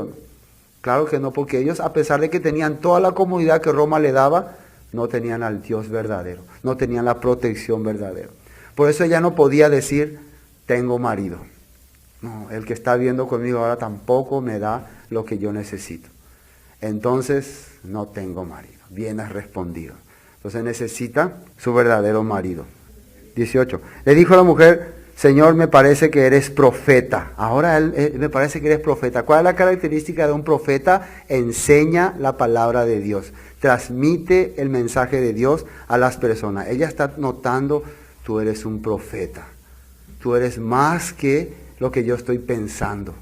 S7: Claro que no, porque ellos, a pesar de que tenían toda la comodidad que Roma le daba, no tenían al Dios verdadero, no tenían la protección verdadera. Por eso ella no podía decir, tengo marido. No, el que está viviendo conmigo ahora tampoco me da lo que yo necesito. Entonces, no tengo marido. Bien has respondido. Entonces necesita su verdadero marido. 18. Le dijo a la mujer, Señor, me parece que eres profeta. Ahora me parece que eres profeta. ¿Cuál es la característica de un profeta? Enseña la palabra de Dios. Transmite el mensaje de Dios a las personas. Ella está notando, tú eres un profeta. Tú eres más que lo que yo estoy pensando.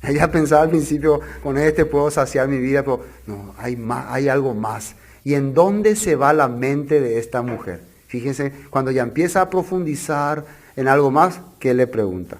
S7: Ella pensaba al principio, con este puedo saciar mi vida, pero no, hay algo más. ¿Y en dónde se va la mente de esta mujer? Fíjense, cuando ya empieza a profundizar en algo más, ¿qué le pregunta?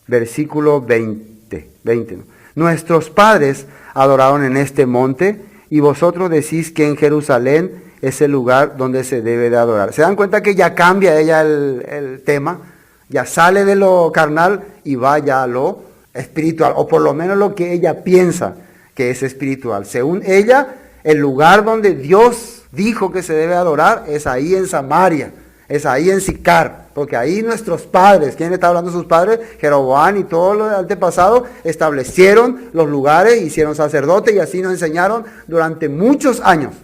S7: Versículo 20. ¿No? Nuestros padres adoraron en este monte y vosotros decís que en Jerusalén es el lugar donde se debe de adorar. ¿Se dan cuenta que ya cambia ella el tema? Ya sale de lo carnal y va ya a lo espiritual, o por lo menos lo que ella piensa que es espiritual. Según ella, el lugar donde Dios dijo que se debe adorar es ahí en Samaria, es ahí en Sicar, porque ahí nuestros padres, ¿quién está hablando de sus padres? Jeroboam y todos los antepasados establecieron los lugares, hicieron sacerdotes y así nos enseñaron durante muchos años.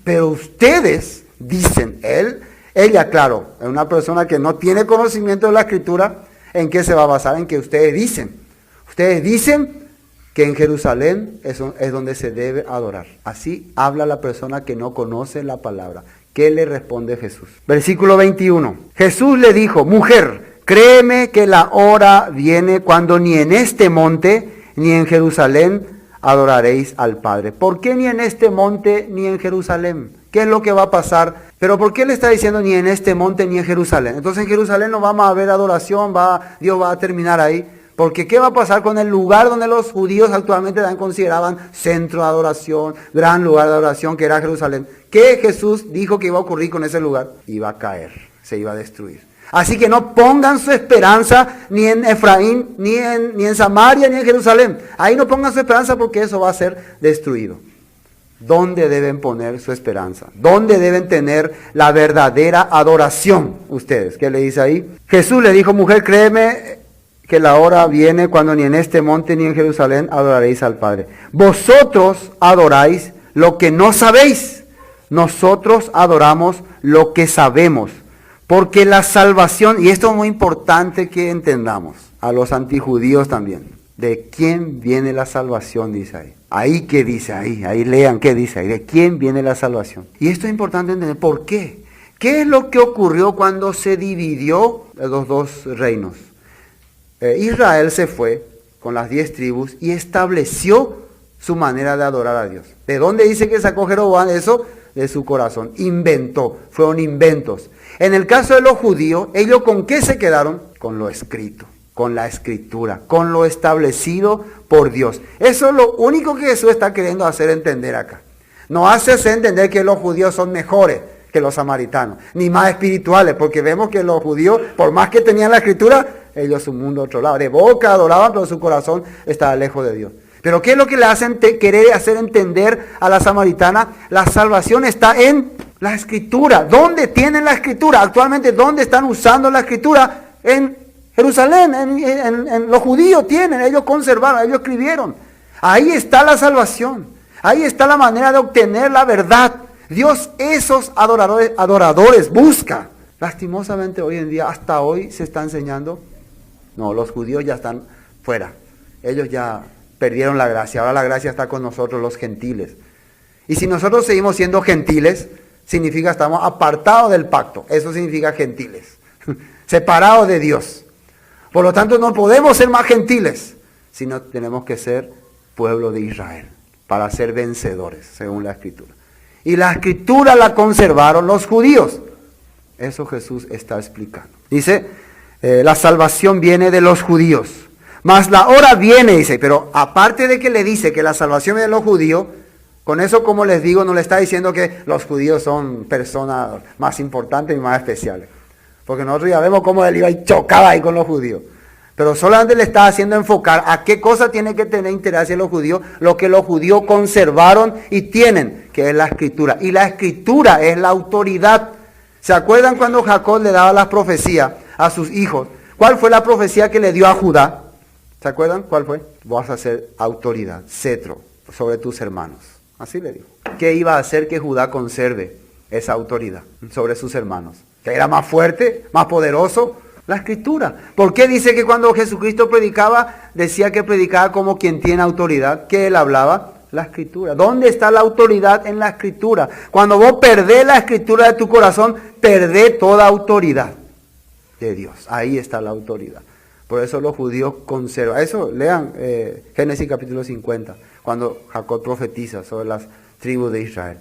S7: Pero ustedes dicen, ella, claro, es una persona que no tiene conocimiento de la Escritura, ¿en qué se va a basar? En que ustedes dicen que en Jerusalén es donde se debe adorar. Así habla la persona que no conoce la palabra. ¿Qué le responde Jesús? Versículo 21. Jesús le dijo, mujer, créeme que la hora viene cuando ni en este monte ni en Jerusalén adoraréis al Padre. ¿Por qué ni en este monte ni en Jerusalén? ¿Qué es lo que va a pasar? Pero ¿por qué le está diciendo ni en este monte ni en Jerusalén? Entonces en Jerusalén no vamos a ver adoración, Dios va a terminar ahí. Porque ¿qué va a pasar con el lugar donde los judíos actualmente consideraban centro de adoración, gran lugar de adoración, que era Jerusalén? ¿Qué Jesús dijo que iba a ocurrir con ese lugar? Iba a caer, se iba a destruir. Así que no pongan su esperanza ni en Efraín, ni en Samaria, ni en Jerusalén. Ahí no pongan su esperanza porque eso va a ser destruido. ¿Dónde deben poner su esperanza? ¿Dónde deben tener la verdadera adoración ustedes? ¿Qué le dice ahí? Jesús le dijo, mujer, créeme que la hora viene cuando ni en este monte ni en Jerusalén adoraréis al Padre. Vosotros adoráis lo que no sabéis. Nosotros adoramos lo que sabemos. Porque la salvación, y esto es muy importante que entendamos, a los antijudíos también, ¿de quién viene la salvación? Dice ahí. Ahí qué dice, ahí lean qué dice ahí, ¿de quién viene la salvación? Y esto es importante entender, ¿por qué? ¿Qué es lo que ocurrió cuando se dividió los dos reinos? Israel se fue con las 10 tribus y estableció su manera de adorar a Dios. ¿De dónde dice que sacó Jeroboam eso? De su corazón. Inventó, fueron inventos. En el caso de los judíos, ellos ¿con qué se quedaron? Con lo escrito, con la escritura, con lo establecido por Dios. Eso es lo único que Jesús está queriendo hacer entender acá. No hace entender que los judíos son mejores que los samaritanos, ni más espirituales, porque vemos que los judíos, por más que tenían la escritura, ellos un mundo a otro lado. De boca adoraban, pero su corazón estaba lejos de Dios. Pero ¿qué es lo que le hacen querer hacer entender a la samaritana? La salvación está en la escritura. ¿Dónde tienen la escritura? Actualmente, ¿dónde están usando la escritura? En Jerusalén, en los judíos tienen, ellos conservaron, ellos escribieron. Ahí está la salvación. Ahí está la manera de obtener la verdad. Dios esos adoradores busca. Lastimosamente hoy en día, hasta hoy se está enseñando No, los judíos ya están fuera. Ellos ya perdieron la gracia. Ahora la gracia está con nosotros, los gentiles. Y si nosotros seguimos siendo gentiles, significa estamos apartados del pacto. Eso significa gentiles. Separados de Dios. Por lo tanto, no podemos ser más gentiles, sino tenemos que ser pueblo de Israel para ser vencedores, según la Escritura. Y la Escritura la conservaron los judíos. Eso Jesús está explicando. Dice, la salvación viene de los judíos. Mas la hora viene, dice, pero aparte de que le dice que la salvación viene de los judíos, con eso, como les digo, no le está diciendo que los judíos son personas más importantes y más especiales. Porque nosotros ya vemos cómo él iba y chocaba ahí con los judíos. Pero solamente le está haciendo enfocar a qué cosa tiene que tener interés hacia los judíos, lo que los judíos conservaron y tienen, que es la Escritura. Y la Escritura es la autoridad. ¿Se acuerdan cuando Jacob le daba las profecías a sus hijos? ¿Cuál fue la profecía que le dio a Judá? ¿Se acuerdan? ¿Cuál fue? Vas a ser autoridad, cetro, sobre tus hermanos. Así le dijo. ¿Qué iba a hacer que Judá conserve esa autoridad sobre sus hermanos? ¿Que era más fuerte, más poderoso? La Escritura. ¿Por qué dice que cuando Jesucristo predicaba, decía que predicaba como quien tiene autoridad? ¿Qué él hablaba? La Escritura. ¿Dónde está la autoridad en la Escritura? Cuando vos perdés la Escritura de tu corazón, perdés toda autoridad de Dios. Ahí está la autoridad. Por eso los judíos conservan. Eso, lean Génesis capítulo 50, cuando Jacob profetiza sobre las tribus de Israel.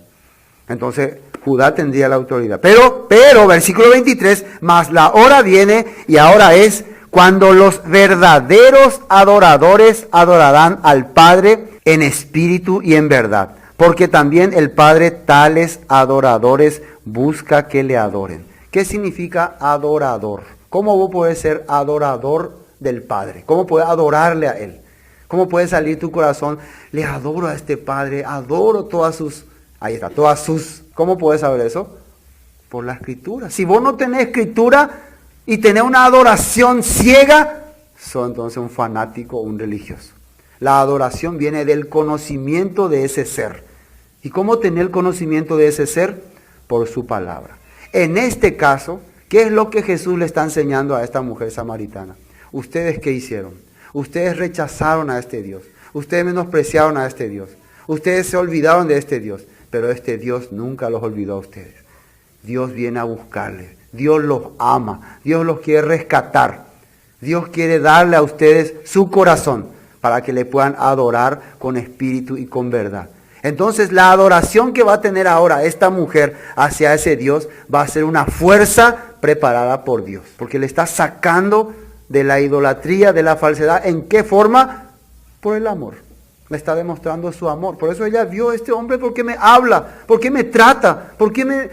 S7: Entonces, Judá tendría la autoridad. Pero, versículo 23, mas la hora viene y ahora es cuando los verdaderos adoradores adorarán al Padre en espíritu y en verdad. Porque también el Padre tales adoradores busca que le adoren. ¿Qué significa adorador? ¿Cómo vos podés ser adorador del Padre? ¿Cómo puedes adorarle a Él? ¿Cómo puede salir tu corazón? Le adoro a este Padre, adoro todas sus... Ahí está, todas sus... ¿Cómo puedes saber eso? Por la Escritura. Si vos no tenés Escritura y tenés una adoración ciega, sos entonces un fanático o un religioso. La adoración viene del conocimiento de ese ser. ¿Y cómo tener el conocimiento de ese ser? Por su palabra. En este caso, ¿qué es lo que Jesús le está enseñando a esta mujer samaritana? ¿Ustedes qué hicieron? Ustedes rechazaron a este Dios. Ustedes menospreciaron a este Dios. Ustedes se olvidaron de este Dios. Pero este Dios nunca los olvidó a ustedes. Dios viene a buscarles. Dios los ama. Dios los quiere rescatar. Dios quiere darle a ustedes su corazón para que le puedan adorar con espíritu y con verdad. Entonces la adoración que va a tener ahora esta mujer hacia ese Dios va a ser una fuerza preparada por Dios. Porque le está sacando de la idolatría, de la falsedad. ¿En qué forma? Por el amor. Le está demostrando su amor. Por eso ella vio a este hombre porque me habla, porque me trata, porque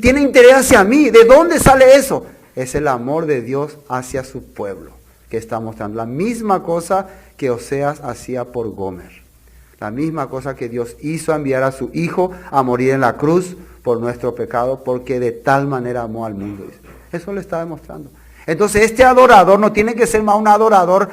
S7: tiene interés hacia mí. ¿De dónde sale eso? Es el amor de Dios hacia su pueblo que está mostrando. La misma cosa que Oseas hacía por Gomer. La misma cosa que Dios hizo, enviar a su Hijo a morir en la cruz por nuestro pecado, porque de tal manera amó al mundo. Eso le está demostrando. Entonces este adorador no tiene que ser más un adorador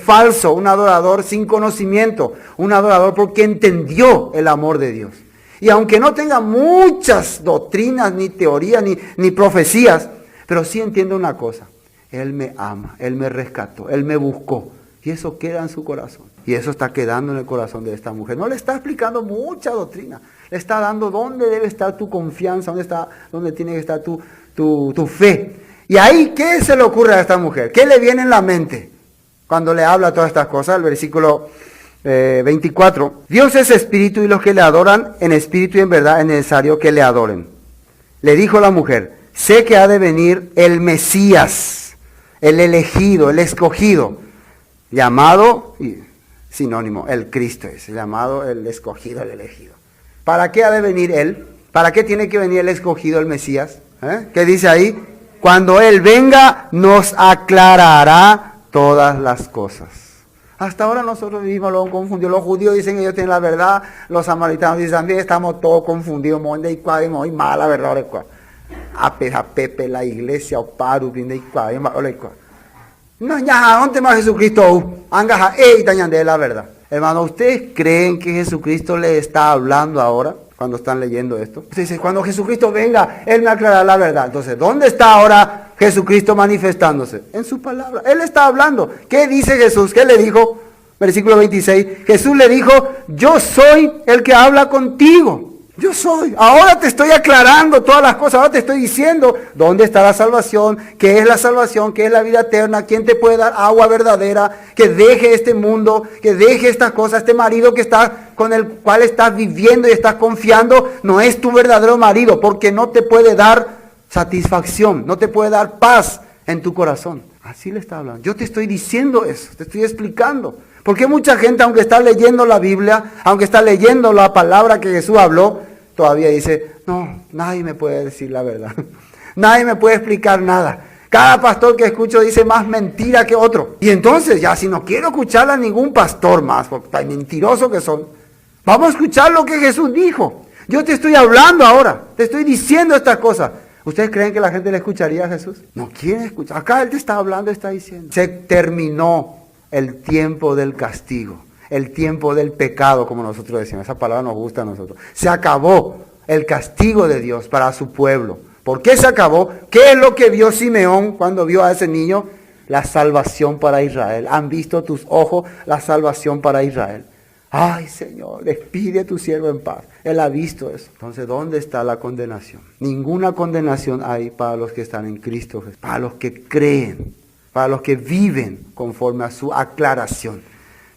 S7: falso, un adorador sin conocimiento, un adorador porque entendió el amor de Dios. Y aunque no tenga muchas doctrinas, ni teorías, ni profecías, pero sí entiende una cosa: Él me ama, Él me rescató, Él me buscó. Y eso queda en su corazón. Y eso está quedando en el corazón de esta mujer. No le está explicando mucha doctrina. Le está dando dónde debe estar tu confianza, dónde tiene que estar tu fe. Y ahí, ¿qué se le ocurre a esta mujer? ¿Qué le viene en la mente cuando le habla todas estas cosas? El versículo 24. Dios es espíritu y los que le adoran en espíritu y en verdad es necesario que le adoren. Le dijo la mujer: sé que ha de venir el Mesías, el elegido, el escogido, llamado, sinónimo, el Cristo es, llamado el escogido, el elegido. ¿Para qué ha de venir Él? ¿Para qué tiene que venir el escogido, el Mesías? ¿Qué dice ahí? Cuando Él venga, nos aclarará todas las cosas. Hasta ahora nosotros vivimos lo confundidos. Los judíos dicen que ellos tienen la verdad. Los samaritanos dicen también estamos todos confundidos. Muy mala la verdad. A Pepe, la iglesia, o paru, no, ya, ¿dónde más Jesucristo? Angaja, de la verdad. Hermano, ¿ustedes creen que Jesucristo les está hablando ahora? Cuando están leyendo esto. Usted dice, cuando Jesucristo venga, Él me aclarará la verdad. Entonces, ¿dónde está ahora Jesucristo manifestándose? En su palabra. Él está hablando. ¿Qué dice Jesús? ¿Qué le dijo? Versículo 26. Jesús le dijo, yo soy el que habla contigo. Yo soy. Ahora te estoy aclarando todas las cosas. Ahora te estoy diciendo dónde está la salvación, qué es la salvación, qué es la vida eterna, quién te puede dar agua verdadera, que deje este mundo, que deje estas cosas. Este marido que está, con el cual estás viviendo y estás confiando, no es tu verdadero marido, porque no te puede dar satisfacción, no te puede dar paz en tu corazón. Así le está hablando. Yo te estoy diciendo eso, te estoy explicando. Porque mucha gente, aunque está leyendo la Biblia, aunque está leyendo la palabra que Jesús habló, todavía dice, no, nadie me puede decir la verdad. Nadie me puede explicar nada. Cada pastor que escucho dice más mentira que otro. Y entonces, ya si no quiero escuchar a ningún pastor más, porque tan mentirosos que son, vamos a escuchar lo que Jesús dijo. Yo te estoy hablando ahora, te estoy diciendo estas cosas. ¿Ustedes creen que la gente le escucharía a Jesús? No quiere escuchar. Acá Él te está hablando, está diciendo. Se terminó el tiempo del castigo, el tiempo del pecado, como nosotros decimos. Esa palabra nos gusta a nosotros. Se acabó el castigo de Dios para su pueblo. ¿Por qué se acabó? ¿Qué es lo que vio Simeón cuando vio a ese niño? La salvación para Israel. Han visto tus ojos la salvación para Israel. Ay, Señor, despide a tu siervo en paz. Él ha visto eso. Entonces, ¿dónde está la condenación? Ninguna condenación hay para los que están en Cristo Jesús, para los que creen, para los que viven conforme a su aclaración.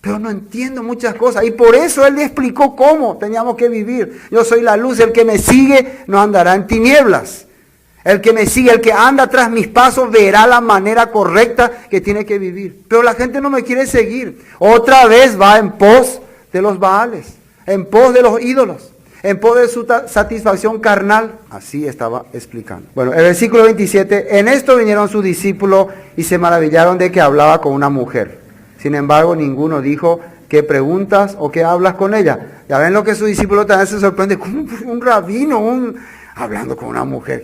S7: Pero no entiendo muchas cosas. Y por eso Él le explicó cómo teníamos que vivir. Yo soy la luz, el que me sigue no andará en tinieblas. El que me sigue, el que anda tras mis pasos, verá la manera correcta que tiene que vivir. Pero la gente no me quiere seguir. Otra vez va en pos de los Baales, en pos de los ídolos, en pos de su satisfacción carnal. Así estaba explicando. Bueno, el versículo 27, en esto vinieron sus discípulos y se maravillaron de que hablaba con una mujer. Sin embargo, ninguno dijo, ¿qué preguntas o qué hablas con ella? Ya ven lo que sus discípulos también se sorprende, como un rabino, hablando con una mujer,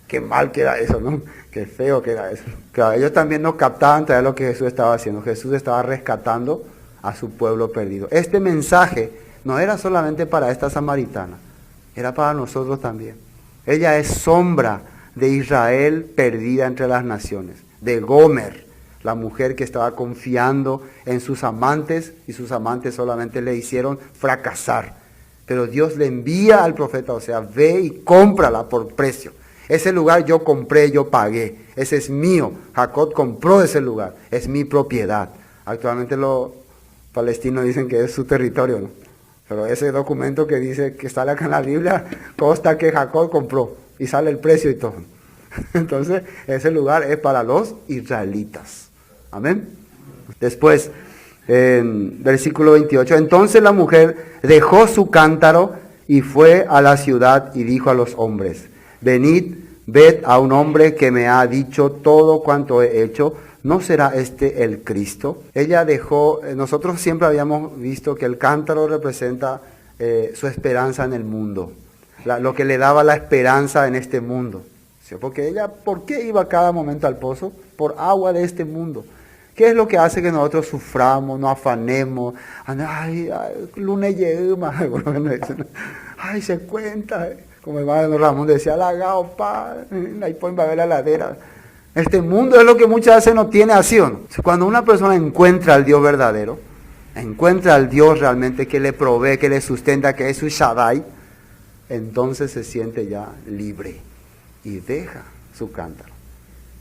S7: qué mal que era eso, ¿no? Qué feo que era eso. Claro, ellos también no captaban todavía lo que Jesús estaba haciendo. Jesús estaba rescatando a su pueblo perdido. Este mensaje no era solamente para esta samaritana, era para nosotros también. Ella es sombra de Israel perdida entre las naciones, de Gomer, la mujer que estaba confiando en sus amantes y sus amantes solamente le hicieron fracasar. Pero Dios le envía al profeta, o sea, ve y cómprala por precio. Ese lugar yo compré, yo pagué, ese es mío. Jacob compró ese lugar, es mi propiedad. Actualmente los palestinos dicen que es su territorio, ¿no? Pero ese documento que dice que sale acá en la Biblia, consta que Jacob compró y sale el precio y todo. Entonces, ese lugar es para los israelitas. Amén. Después, en versículo 28, entonces la mujer dejó su cántaro y fue a la ciudad y dijo a los hombres, venid, ved a un hombre que me ha dicho todo cuanto he hecho. ¿No será este el Cristo? Ella dejó, nosotros siempre habíamos visto que el cántaro representa su esperanza en el mundo, lo que le daba la esperanza en este mundo. ¿Sí? Porque ella, ¿por qué iba cada momento al pozo? Por agua de este mundo. ¿Qué es lo que hace que nosotros suframos, nos afanemos? Ay, lunes llega, ay, se cuenta, como el hermano Ramón decía, halagado, pa, ahí pueden ver la ladera. Este mundo es lo que muchas veces no tiene acción. Cuando una persona encuentra al Dios verdadero, encuentra al Dios realmente que le provee, que le sustenta, que es su Shaddai, entonces se siente ya libre y deja su cántaro.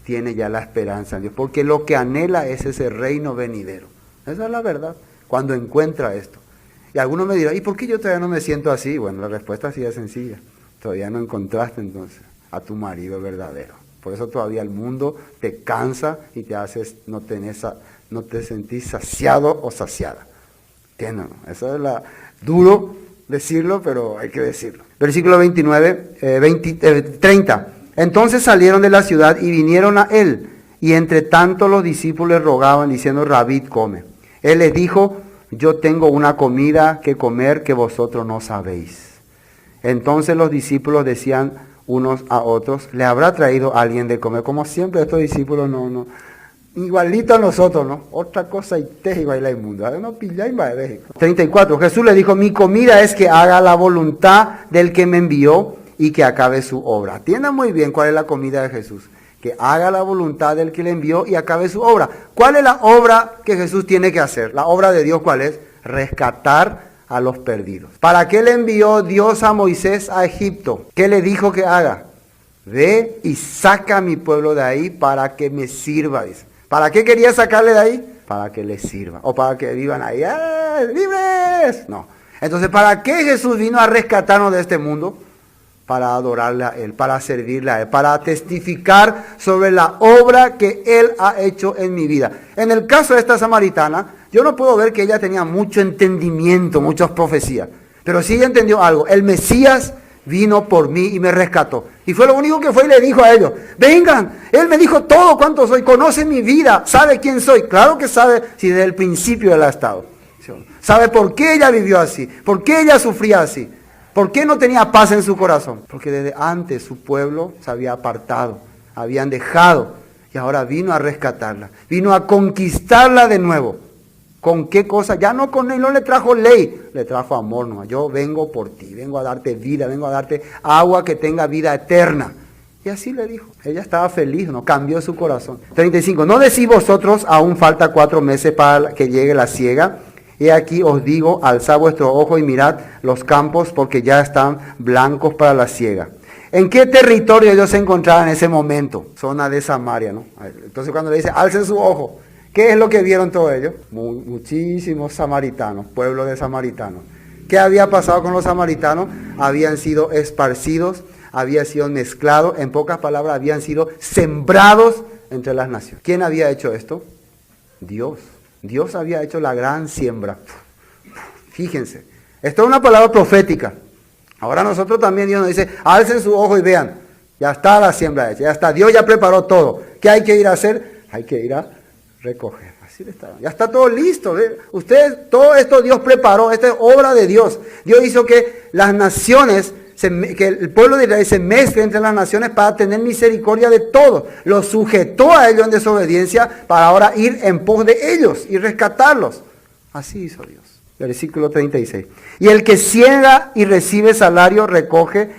S7: Tiene ya la esperanza en Dios, porque lo que anhela es ese reino venidero. Esa es la verdad, cuando encuentra esto. Y algunos me dirán, ¿y por qué yo todavía no me siento así? Bueno, la respuesta así es sencilla. Todavía no encontraste entonces a tu marido verdadero. Por eso todavía el mundo te cansa y te hace no te sentís saciado o saciada. ¿Entienden? Eso es duro decirlo, pero hay que decirlo. Versículo 30. Entonces salieron de la ciudad y vinieron a él. Y entre tanto los discípulos le rogaban diciendo, Rabí, come. Él les dijo, yo tengo una comida que comer que vosotros no sabéis. Entonces los discípulos decían unos a otros, ¿le habrá traído alguien de comer? Como siempre estos discípulos no, igualito a nosotros, ¿no? Otra cosa y te igual la inmunda. No pilláis más de 34. Jesús le dijo, mi comida es que haga la voluntad del que me envió y que acabe su obra. Atiendan muy bien cuál es la comida de Jesús. que haga la voluntad del que le envió y acabe su obra. ¿Cuál es la obra que Jesús tiene que hacer? La obra de Dios, ¿cuál es? Rescatar a los perdidos. ¿Para qué le envió Dios a Moisés a Egipto? ¿Qué le dijo que haga? Ve y saca a mi pueblo de ahí para que me sirva, dice. ¿Para qué quería sacarle de ahí? Para que les sirva. O para que vivan ahí, libres. No. Entonces, ¿para qué Jesús vino a rescatarnos de este mundo? Para adorarle a Él, para servirle a Él, para testificar sobre la obra que Él ha hecho en mi vida. En el caso de esta samaritana, yo no puedo ver que ella tenía mucho entendimiento, muchas profecías. Pero sí ella entendió algo. El Mesías vino por mí y me rescató. Y fue lo único que fue y le dijo a ellos, vengan, Él me dijo todo cuánto soy, conoce mi vida, sabe quién soy. Claro que sabe si desde el principio Él ha estado. Sabe por qué ella vivió así, por qué ella sufría así, por qué no tenía paz en su corazón. Porque desde antes su pueblo se había apartado, habían dejado y ahora vino a rescatarla, vino a conquistarla de nuevo. ¿Con qué cosa? Ya no con él, no le trajo ley, le trajo amor. No, yo vengo por ti, vengo a darte vida, vengo a darte agua que tenga vida eterna. Y así le dijo. Ella estaba feliz, no cambió su corazón. 35. ¿No decís vosotros, aún falta 4 meses para que llegue la siega? He aquí os digo, alzad vuestro ojo y mirad los campos, porque ya están blancos para la siega. ¿En qué territorio ellos se encontraban en ese momento? Zona de Samaria, ¿no? Entonces cuando le dice, alcen su ojo, ¿qué es lo que vieron todos ellos? Muchísimos samaritanos, pueblo de samaritanos. ¿Qué había pasado con los samaritanos? Habían sido esparcidos, habían sido mezclados, en pocas palabras, habían sido sembrados entre las naciones. ¿Quién había hecho esto? Dios. Dios había hecho la gran siembra. Fíjense, esto es una palabra profética. Ahora nosotros también Dios nos dice, alcen su ojo y vean, ya está la siembra hecha, ya está, Dios ya preparó todo. ¿Qué hay que ir a hacer? Hay que ir a recoger. Así le está. Ya está todo listo. ¿Ve? Ustedes, todo esto Dios preparó, esta es obra de Dios. Dios hizo que las naciones, que el pueblo de Israel se mezcle entre las naciones para tener misericordia de todos. Los sujetó a ellos en desobediencia para ahora ir en pos de ellos y rescatarlos. Así hizo Dios. Versículo 36. Y el que siembra y recibe salario recoge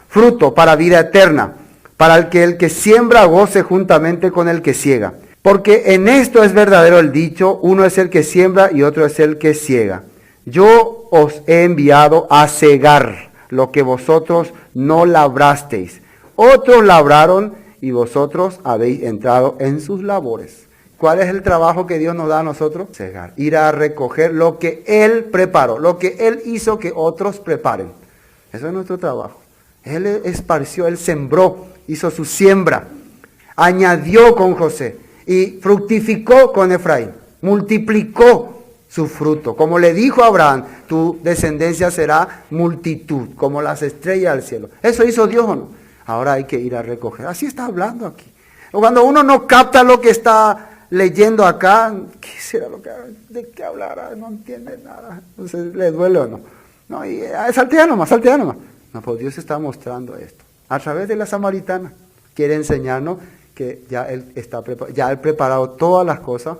S7: fruto para vida eterna, para el que siembra goce juntamente con el que siega. Porque en esto es verdadero el dicho, uno es el que siembra y otro es el que siega. Yo os he enviado a segar lo que vosotros no labrasteis. Otros labraron y vosotros habéis entrado en sus labores. ¿Cuál es el trabajo que Dios nos da a nosotros? Segar. Ir a recoger lo que Él preparó, lo que Él hizo que otros preparen. Eso es nuestro trabajo. Él esparció, Él sembró, hizo su siembra, añadió con José y fructificó con Efraín, multiplicó su fruto. Como le dijo a Abraham, tu descendencia será multitud, como las estrellas del cielo. ¿Eso hizo Dios o no? Ahora hay que ir a recoger. Así está hablando aquí. O cuando uno no capta lo que está leyendo acá, ¿qué será lo que, de qué hablará? No entiende nada. Entonces, ¿le duele o no? No, y saltea nomás. No, pues Dios está mostrando esto. A través de la samaritana. Quiere enseñarnos que ya Él ha preparado todas las cosas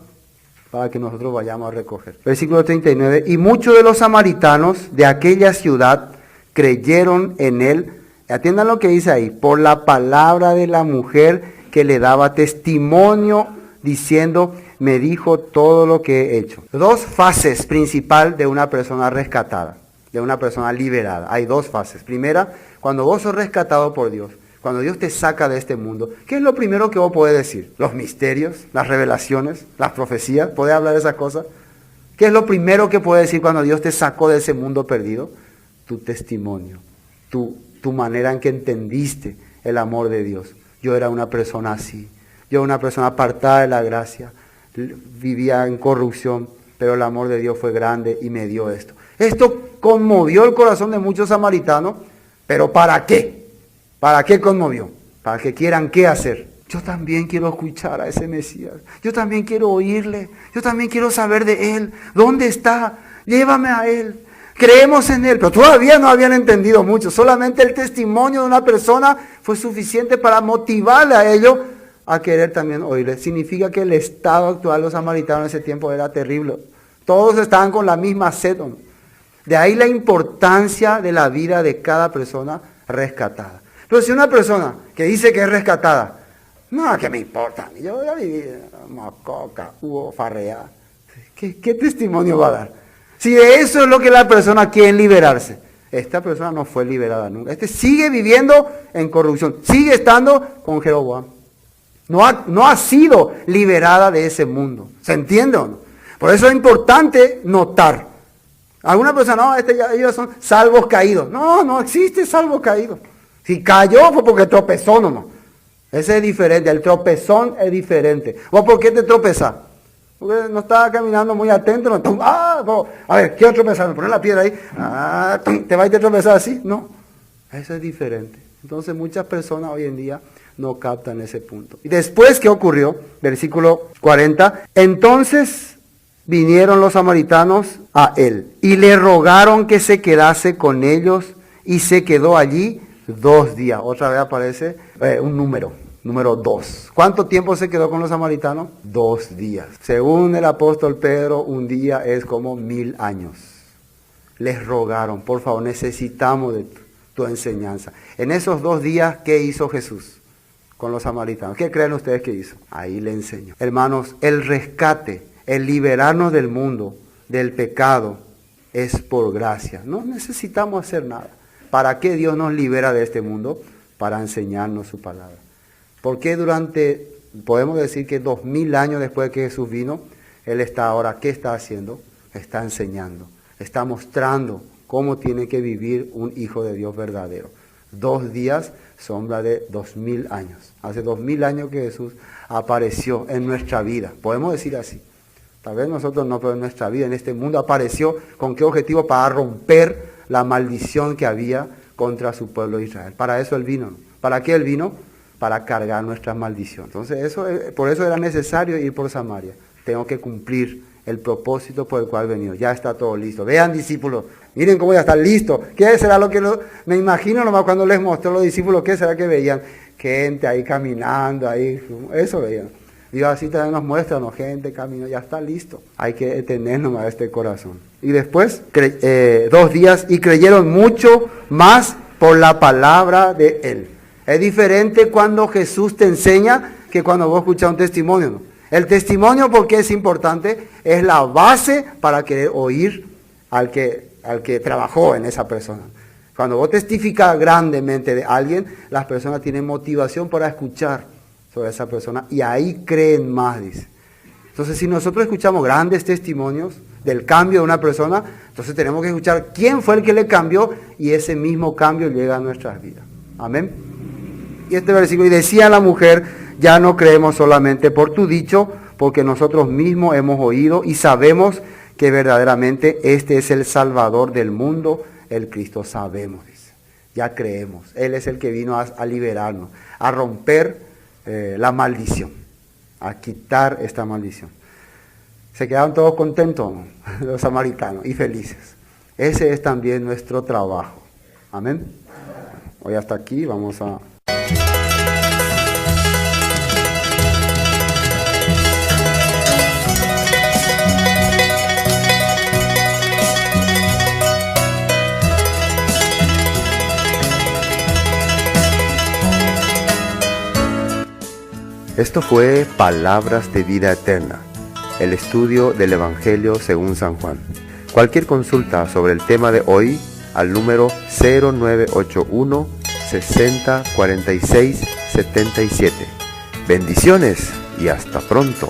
S7: para que nosotros vayamos a recoger. Versículo 39. Y muchos de los samaritanos de aquella ciudad creyeron en Él. Atiendan lo que dice ahí. Por la palabra de la mujer que le daba testimonio diciendo, me dijo todo lo que he hecho. 2 fases principales de una persona rescatada, de una persona liberada. Hay 2 fases. Primera, cuando vos sos rescatado por Dios, cuando Dios te saca de este mundo, ¿qué es lo primero que vos podés decir? Los misterios, las revelaciones, las profecías, ¿podés hablar de esas cosas? ¿Qué es lo primero que podés decir cuando Dios te sacó de ese mundo perdido? Tu testimonio, tu manera en que entendiste el amor de Dios. Yo era una persona así, yo era una persona apartada de la gracia, vivía en corrupción, pero el amor de Dios fue grande y me dio esto. Esto conmovió el corazón de muchos samaritanos, pero ¿para qué? ¿Para qué conmovió? Para que quieran qué hacer. Yo también quiero escuchar a ese Mesías, yo también quiero oírle, yo también quiero saber de Él. ¿Dónde está? Llévame a Él. Creemos en Él, pero todavía no habían entendido mucho. Solamente el testimonio de una persona fue suficiente para motivarle a ellos a querer también oírle. Significa que el estado actual de los samaritanos en ese tiempo era terrible. Todos estaban con la misma sed. ¿No? De ahí la importancia de la vida de cada persona rescatada. Pero si una persona que dice que es rescatada No, ¿qué me importa? Yo ya viví mococa, hubo farrea. ¿Qué testimonio va a dar? Si eso es lo que la persona quiere liberarse. Esta persona no fue liberada nunca. Este sigue viviendo en corrupción, sigue estando con Jeroboam. No ha sido liberada de ese mundo. ¿Se entiende o no? Por eso es importante notar. Alguna persona, no, ellos son salvos caídos. No existe salvo caído. Si cayó fue porque tropezó nomás. Ese es diferente, el tropezón es diferente. ¿Vos por qué te tropezás? Porque no estaba caminando muy atento. A ver, quiero tropezar, me pones la piedra ahí. ¿Te vas y te tropezás así? No, eso es diferente. Entonces muchas personas hoy en día no captan ese punto. Y después, ¿qué ocurrió? Versículo 40. Entonces vinieron los samaritanos a él y le rogaron que se quedase con ellos y se quedó allí 2 días. Otra vez aparece un número 2. ¿Cuánto tiempo se quedó con los samaritanos? 2 días. Según el apóstol Pedro, un día es como 1000 años. Les rogaron, por favor, necesitamos de tu enseñanza. En esos 2 días, ¿qué hizo Jesús con los samaritanos? ¿Qué creen ustedes que hizo? Ahí le enseñó. Hermanos, el rescate, el liberarnos del mundo, del pecado, es por gracia. No necesitamos hacer nada. ¿Para qué Dios nos libera de este mundo? Para enseñarnos su palabra. ¿Por qué podemos decir que 2000 años después de que Jesús vino, Él está ahora, ¿qué está haciendo? Está enseñando, está mostrando cómo tiene que vivir un hijo de Dios verdadero. 2 días, sombra de 2000 años. Hace 2000 años que Jesús apareció en nuestra vida. Podemos decir así. Tal vez nosotros no, pero en nuestra vida, en este mundo, apareció. ¿Con qué objetivo? Para romper la maldición que había contra su pueblo Israel. Para eso Él vino. ¿Para qué Él vino? Para cargar nuestras maldiciones. Entonces, por eso era necesario ir por Samaria. Tengo que cumplir el propósito por el cual he venido. Ya está todo listo. Vean, discípulos, miren cómo ya está listo. ¿Qué será lo que me imagino nomás cuando les mostró a los discípulos? ¿Qué será que veían? Gente ahí caminando, ahí, eso veían. Dios así también nos muestra, ¿no? Gente caminando, ya está listo. Hay que tener nomás este corazón. Y después, 2 días, y creyeron mucho más por la palabra de Él. Es diferente cuando Jesús te enseña que cuando vos escuchás un testimonio, ¿no? El testimonio, porque es importante, es la base para querer oír al que trabajó en esa persona. Cuando vos testificas grandemente de alguien, las personas tienen motivación para escuchar sobre esa persona y ahí creen más, dice. Entonces, si nosotros escuchamos grandes testimonios del cambio de una persona, entonces tenemos que escuchar quién fue el que le cambió y ese mismo cambio llega a nuestras vidas. Amén. Y este versículo, y decía la mujer, ya no creemos solamente por tu dicho, porque nosotros mismos hemos oído y sabemos que verdaderamente este es el Salvador del mundo, el Cristo. Sabemos, dice. Ya creemos. Él es el que vino a liberarnos, a romper la maldición, a quitar esta maldición. Se quedaron todos contentos, ¿no? Los samaritanos, y felices. Ese es también nuestro trabajo. Amén. Hoy hasta aquí vamos a...
S1: Esto fue Palabras de Vida Eterna, el estudio del Evangelio según San Juan. Cualquier consulta sobre el tema de hoy al número 0981 60 46 77. Bendiciones y hasta pronto.